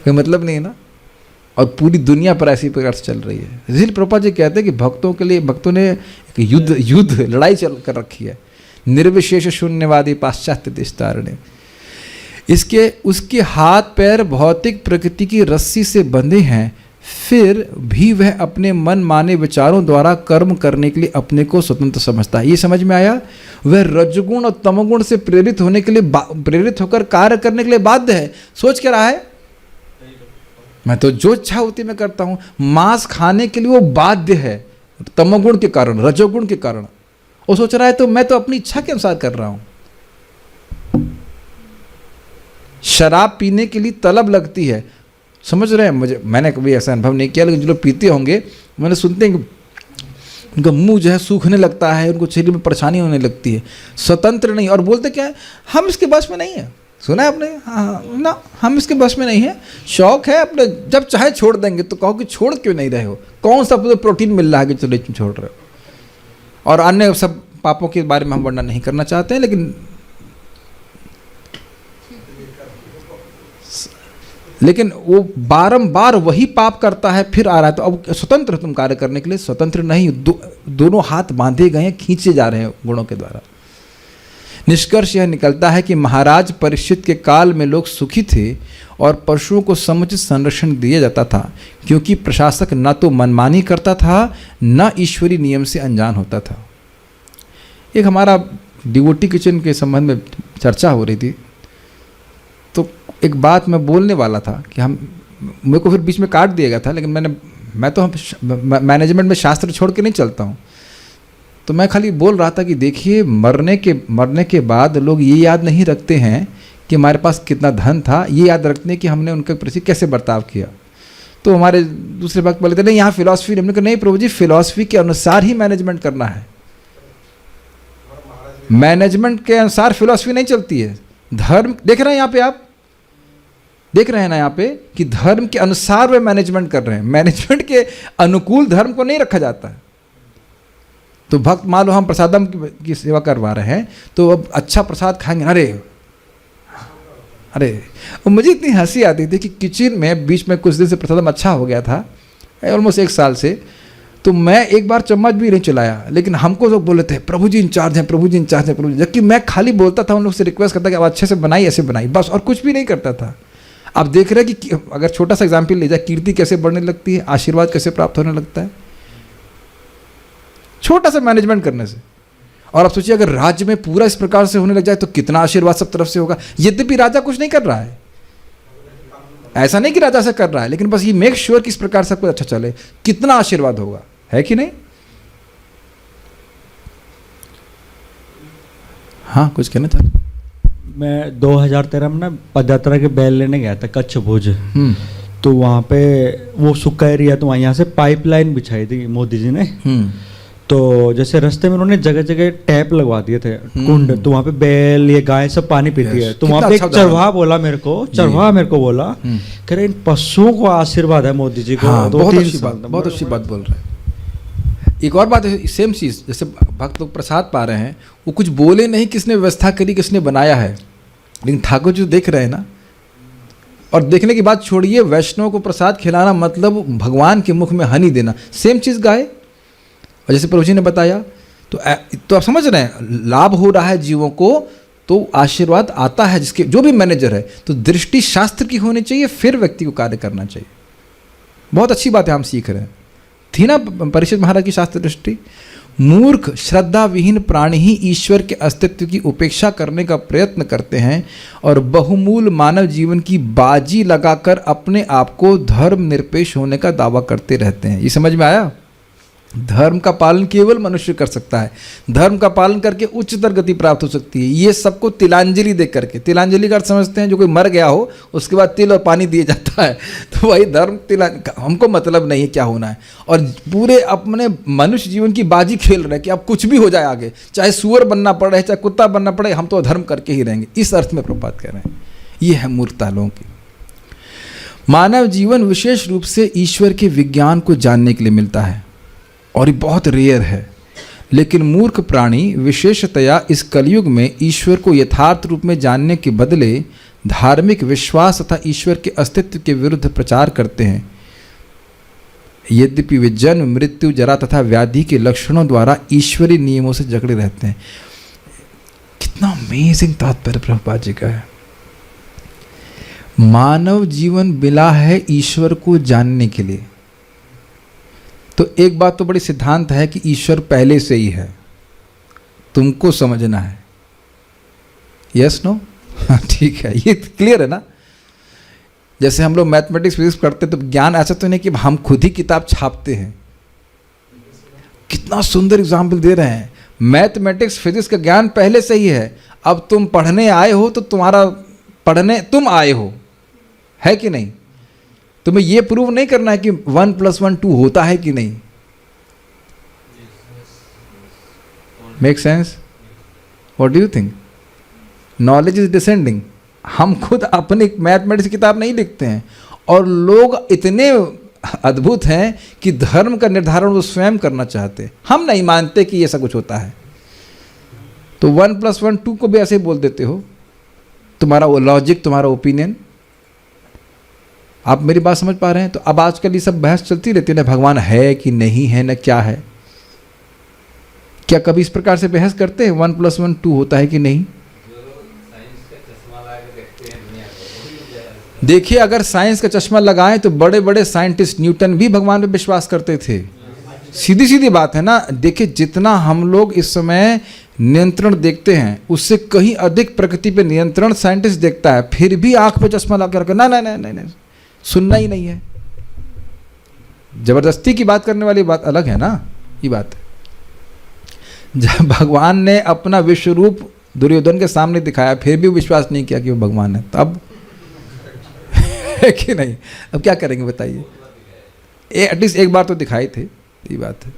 कोई मतलब नहीं है ना। और पूरी दुनिया पर ऐसी प्रकार से चल रही है। इसलिए प्रभुपाद जी कहते हैं कि भक्तों के लिए, भक्तों ने एक युद्ध लड़ाई चल कर रखी है। निर्विशेष शून्यवादी पाश्चात्य देशतारणे, उसके हाथ पैर भौतिक प्रकृति की रस्सी से बंधे हैं, फिर भी वह अपने मन माने विचारों द्वारा कर्म करने के लिए अपने को स्वतंत्र समझता है। ये समझ में आया? वह रजगुण और तमगुण से प्रेरित होने के लिए, प्रेरित होकर कार्य करने के लिए बाध्य है। सोच क्या रहा है? मैं तो जो इच्छा होती मैं करता हूं। मांस खाने के लिए वो बाध्य है तमोगुण के कारण, रजोगुण के कारण। वो सोच रहा है तो मैं तो अपनी इच्छा के अनुसार कर रहा हूं। शराब पीने के लिए तलब लगती है, समझ रहे हैं? मैंने कभी ऐसा अनुभव नहीं किया, लेकिन जो लोग पीते होंगे मैंने सुनते हैं कि उनका मुंह जो है सूखने लगता है, उनको शरीर में परेशानी होने लगती है। स्वतंत्र नहीं, और बोलते क्या है, हम इसके बस में नहीं है। सुना है आपने? हाँ ना, हम इसके बस में नहीं है। शौक है अपने, जब चाहे छोड़ देंगे। तो कहो कि छोड़ क्यों नहीं रहे हो? कौन सा प्रोटीन मिल रहा है कि चलो छोड़ रहे हो? और अन्य सब पापों के बारे में हम वर्णन नहीं करना चाहते हैं, लेकिन लेकिन वो बारंबार वही पाप करता है, फिर आ रहा है। तो अब स्वतंत्र तुम कार्य करने के लिए? स्वतंत्र नहीं, दोनों हाथ बांधे गए हैं, खींचे जा रहे हैं गुणों के द्वारा। निष्कर्ष यह निकलता है कि महाराज परीक्षित के काल में लोग सुखी थे और पशुओं को समुचित संरक्षण दिया जाता था, क्योंकि प्रशासक न तो मनमानी करता था न ईश्वरीय नियम से अनजान होता था। एक हमारा डिवोटी किचन के संबंध में चर्चा हो रही थी, तो एक बात मैं बोलने वाला था कि मेरे को फिर बीच में काट दिया गया था, लेकिन मैं तो मैनेजमेंट में शास्त्र छोड़ के नहीं चलता हूँ। तो मैं खाली बोल रहा था कि देखिए, मरने के बाद लोग ये याद नहीं रखते हैं कि हमारे पास कितना धन था, ये याद रखते हैं कि हमने उनके प्रति कैसे बर्ताव किया। तो हमारे दूसरे भक्त बोले थे नहीं, यहाँ फिलॉसफी, हमने कहा नहीं प्रभु जी, फिलॉसफी के अनुसार ही मैनेजमेंट करना है। मैनेजमेंट के अनुसार फिलॉसफी नहीं चलती है। धर्म देख रहे हैं यहाँ पे, आप देख रहे हैं ना यहाँ पे कि धर्म के अनुसार वे मैनेजमेंट कर रहे हैं। मैनेजमेंट के अनुकूल धर्म को नहीं रखा जाता है। तो भक्त मान लो हम प्रसादम की सेवा करवा रहे हैं, तो अब अच्छा प्रसाद खाएंगे, अरे मुझे इतनी हंसी आती थी कि किचन में बीच में कुछ दिन से प्रसादम अच्छा हो गया था, ऑलमोस्ट 1 साल से, तो मैं एक बार चम्मच भी नहीं चलाया, लेकिन हमको लोग बोले थे प्रभु जी इंचार्ज हैं, प्रभु जी इंचार्ज हैं, प्रभु जी, जबकि मैं खाली बोलता था, उन लोग से रिक्वेस्ट करता कि अब अच्छे से बनाई, ऐसे बनाई, बस, और कुछ भी नहीं करता था। आप देख रहे हैं कि अगर छोटा सा एग्जाम्पल ले जाए, कीर्ति कैसे बढ़ने लगती है, आशीर्वाद कैसे प्राप्त होने लगता है छोटा सा मैनेजमेंट करने से। और आप सोचिए अगर राज्य में पूरा इस प्रकार से होने लग जाए तो कितना आशीर्वाद सब तरफ से होगा। यद्यपि राजा कुछ नहीं कर रहा है, ऐसा नहीं कि राजा से कर रहा है, लेकिन बस ये मेक श्योर कि इस प्रकार सब कुछ अच्छा चले, कितना आशीर्वाद होगा, है कि नहीं? हाँ, कुछ कहना चाह रहे? मैं 2013 में ना पदयात्रा के बैल लेने गया था कच्छ भुज। तो वहाँ पे वो सूखा एरिया, तो वहाँ यहाँ से पाइपलाइन बिछाई थी मोदी जी ने। तो जैसे रास्ते में उन्होंने जगह जगह टैप लगवा दिए थे, कुंड, तो वहाँ पे बैल, ये गाय सब पानी पीती है। तो वहाँ पे एक चरवाहा बोला मेरे को, बोला कह रहे इन पशुओं को आशीर्वाद है मोदी जी को। हाँ, बहुत अच्छी बात बोल रहे हैं। एक और बात है, सेम चीज़, जैसे भक्त लोग प्रसाद पा रहे हैं, वो कुछ बोले नहीं किसने व्यवस्था करी, किसने बनाया है, लेकिन ठाकुर जी देख रहे हैं ना। और देखने की बात छोड़िए, वैष्णव को प्रसाद खिलाना मतलब भगवान के मुख में हनी देना, सेम चीज़ गाय। और जैसे प्रभु जी ने बताया, तो आप समझ रहे हैं, लाभ हो रहा है जीवों को, तो आशीर्वाद आता है जिसके जो भी मैनेजर है। तो दृष्टि शास्त्र की होनी चाहिए, फिर व्यक्ति को कार्य करना चाहिए। बहुत अच्छी बात है, हम सीख रहे हैं। थी ना परीक्षित महाराज की शास्त्र दृष्टि। मूर्ख श्रद्धा विहीन प्राणी ही ईश्वर के अस्तित्व की उपेक्षा करने का प्रयत्न करते हैं और बहुमूल मानव जीवन की बाजी लगाकर अपने आप को धर्म निरपेक्ष होने का दावा करते रहते हैं। ये समझ में आया? धर्म का पालन केवल मनुष्य कर सकता है। धर्म का पालन करके उच्चतर गति प्राप्त हो सकती है। ये सबको तिलांजलि दे करके, तिलांजलि का अर्थ समझते हैं जो कोई मर गया हो उसके बाद तिल और पानी दिए जाता है, तो वही धर्म। हमको मतलब नहीं है क्या होना है, और पूरे अपने मनुष्य जीवन की बाजी खेल रहे हैं कि अब कुछ भी हो जाए आगे, चाहे सुअर बनना पड़े चाहे कुत्ता बनना पड़े, हम तो धर्म करके ही रहेंगे। इस अर्थ में प्रभुपाद कह रहे हैं। ये है मूर्खता लोगों की। मानव जीवन विशेष रूप से ईश्वर के विज्ञान को जानने के लिए मिलता है और ये बहुत रेयर है, लेकिन मूर्ख प्राणी विशेषतया इस कलयुग में ईश्वर को यथार्थ रूप में जानने के बदले धार्मिक विश्वास तथा ईश्वर के अस्तित्व के विरुद्ध प्रचार करते हैं। यद्यपि वे जन्म, मृत्यु, जरा तथा व्याधि के लक्षणों द्वारा ईश्वरीय नियमों से जकड़े रहते हैं। कितना अमेजिंग तात्पर्य प्रभुपाद जी का है। मानव जीवन मिला है ईश्वर को जानने के लिए। तो एक बात तो बड़ी सिद्धांत है कि ईश्वर पहले से ही है, तुमको समझना है। Yes no? ठीक है, ये क्लियर है ना? जैसे हम लोग मैथमेटिक्स फिजिक्स करते तो ज्ञान ऐसा तो नहीं कि हम खुद ही किताब छापते हैं। कितना सुंदर एग्जाम्पल दे रहे हैं। मैथमेटिक्स फिजिक्स का ज्ञान पहले से ही है, अब तुम पढ़ने आए हो तो तुम्हारा पढ़ने तुम आए हो, है कि नहीं? तुम्हें ये प्रूव नहीं करना है कि 1 + 1 2 होता है कि नहीं। Make sense? What do you think? Knowledge is descending. हम खुद अपनी मैथमेटिक्स की किताब नहीं लिखते हैं, और लोग इतने अद्भुत हैं कि धर्म का निर्धारण वो स्वयं करना चाहते हैं। हम नहीं मानते कि ऐसा कुछ होता है, तो 1 + 1 2 को भी ऐसे ही बोल देते हो। तुम्हारा वो लॉजिक, तुम्हारा ओपिनियन। आप मेरी बात समझ पा रहे हैं? तो अब आजकल ये सब बहस चलती रहती है ना, भगवान है कि नहीं है, ना क्या है। क्या कभी इस प्रकार से बहस करते हैं 1 + 1 2 होता है कि नहीं? देखिए, अगर साइंस का चश्मा लगाएं तो बड़े बड़े साइंटिस्ट न्यूटन भी भगवान पे विश्वास करते थे। सीधी सीधी बात है ना। देखिए, जितना हम लोग इस समय नियंत्रण देखते हैं उससे कहीं अधिक प्रकृति पे नियंत्रण साइंटिस्ट देखता है, फिर भी आंख पे चश्मा लगा कर ना, सुनना ही नहीं है। जबरदस्ती की बात करने वाली बात अलग है ना, ये बात है। जब भगवान ने अपना विश्व रूप दुर्योधन के सामने दिखाया, फिर भी विश्वास नहीं किया कि वो भगवान है, तब है कि नहीं? अब क्या करेंगे बताइए? एटलीस्ट एक बार तो दिखाई थे, ये बात है।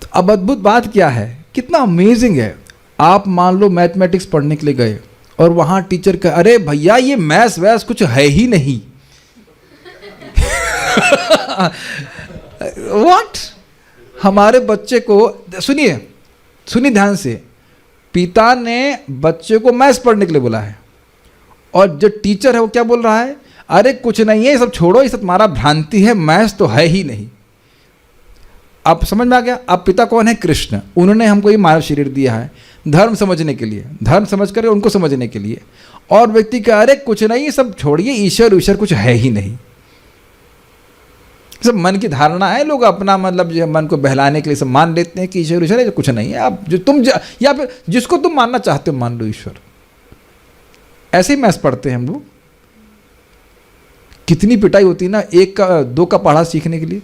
तो अब अद्भुत बात क्या है, कितना अमेजिंग है। आप मान लो मैथमेटिक्स पढ़ने के लिए गए और वहां टीचर का, अरे भैया ये मैथ्स वैस कुछ है ही नहीं। व्हाट? हमारे बच्चे को, सुनिए ध्यान से, पिता ने बच्चे को मैथ्स पढ़ने के लिए बोला है और जो टीचर है वो क्या बोल रहा है, अरे कुछ नहीं है, ये सब छोड़ो, ये सब तुम्हारा भ्रांति है, मैथ्स तो है ही नहीं। आप समझ में आ गया? अब पिता कौन है? कृष्ण। उन्होंने हमको ये मानव शरीर दिया है धर्म समझने के लिए, धर्म समझ कर उनको समझने के लिए। और व्यक्ति का, अरे कुछ नहीं, ये सब छोड़िए, ईश्वर कुछ है ही नहीं। सब मन की धारणा है, लोग अपना मतलब जो मन को बहलाने के लिए सब मान लेते हैं कि ईश्वर है, कुछ नहीं है। आप जो तुम या फिर जिसको तुम मानना चाहते हो मान लो ईश्वर। ऐसे ही मैथ्स पढ़ते हैं हम लोग। कितनी पिटाई होती है ना 1 का 2 का पढ़ा सीखने के लिए।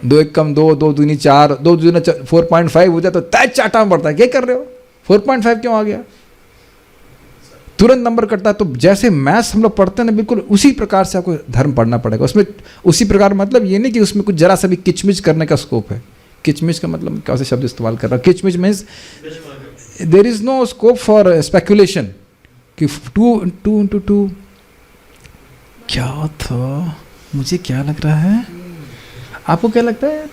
2 1 कम 2, 2 दूनी 4, 2 दूना 4.5 हो जाए तो तय चाटा में पड़ता है, क्या कर रहे हो, 4.5 क्यों आ गया, तुरंत नंबर कटता है। तो जैसे मैथ्स हम लोग पढ़ते हैं ना, बिल्कुल उसी प्रकार से आपको धर्म पढ़ना पड़ेगा। उसमें उसी प्रकार, मतलब ये नहीं कि उसमें कुछ जरा सा भी किचमिच करने का स्कोप है। किचमिच का मतलब क्या से शब्द इस्तेमाल कर रहा हूँ, किचमिच means there is no scope for speculation कि 2 × 2 क्या था, मुझे क्या लग रहा है, आपको क्या लगता है?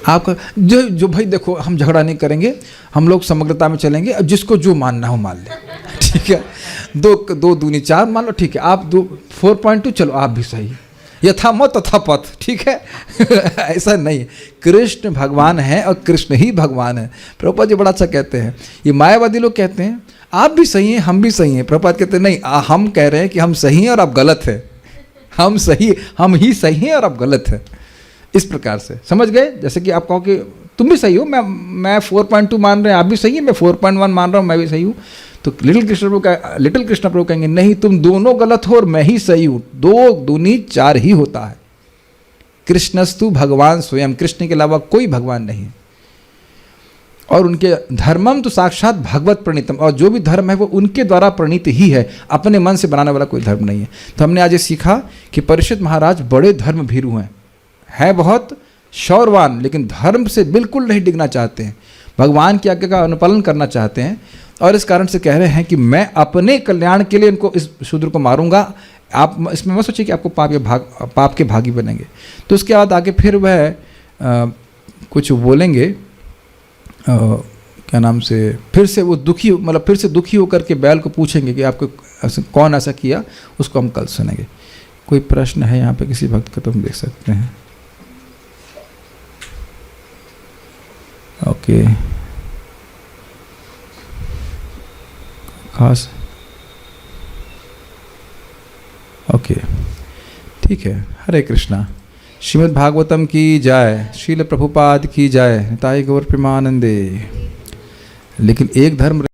आपका जो भाई देखो, हम झगड़ा नहीं करेंगे, हम लोग समग्रता में चलेंगे। अब जिसको जो मानना हो मान ले, ठीक है। 2 दूनी 4 मान लो, ठीक है। आप 4.2 चलो, आप भी सही, यथा मत तथा पथ, ठीक है। ऐसा नहीं, कृष्ण भगवान है और कृष्ण ही भगवान है। प्रभुपाद जी बड़ा अच्छा कहते हैं, ये मायावादी लोग कहते हैं आप भी सही हैं हम भी सही हैं। प्रभुपाद कहते हैं नहीं, हम कह रहे हैं कि हम सही हैं और आप गलत है। हम ही सही हैं और आप गलत है। इस प्रकार से समझ गए? जैसे कि आप कहो कि तुम भी सही हो, मैं 4.2 मान रहे हैं, आप भी सही है, मैं 4.1 मान रहा हूँ, मैं भी सही हूँ। तो लिटिल कृष्ण प्रभु कहेंगे नहीं, तुम दोनों गलत हो और मैं ही सही हूँ। 2 दूनी 4 ही होता है। कृष्णस्तु भगवान स्वयं, कृष्ण के अलावा कोई भगवान नहीं है। और उनके धर्मम तो साक्षात भगवत प्रणीतम, और जो भी धर्म है वो उनके द्वारा प्रणीत ही है, अपने मन से बनाने वाला कोई धर्म नहीं है। तो हमने आज ये सीखा कि परीक्षित महाराज बड़े धर्म भीरू हैं बहुत शौर्यवान, लेकिन धर्म से बिल्कुल नहीं डिगना चाहते हैं, भगवान की आज्ञा का अनुपालन करना चाहते हैं। और इस कारण से कह रहे हैं कि मैं अपने कल्याण के लिए इनको, इस शूद्र को मारूंगा। आप इसमें मत सोचिए कि आपको पाप के भागी बनेंगे। तो उसके बाद आगे फिर वह कुछ बोलेंगे, क्या नाम से, फिर से वो दुखी, मतलब फिर से दुखी होकर के बैल को पूछेंगे कि आपको कौन ऐसा किया, उसको हम कल सुनेंगे। कोई प्रश्न है यहाँ पे किसी भक्त का तो हम देख सकते हैं। ओके, खास, ओके, ठीक है। हरे कृष्णा। श्रीमद् भागवतम की जय, श्रील प्रभुपाद की जय, निताई गौर प्रेमानंदे। लेकिन एक धर्म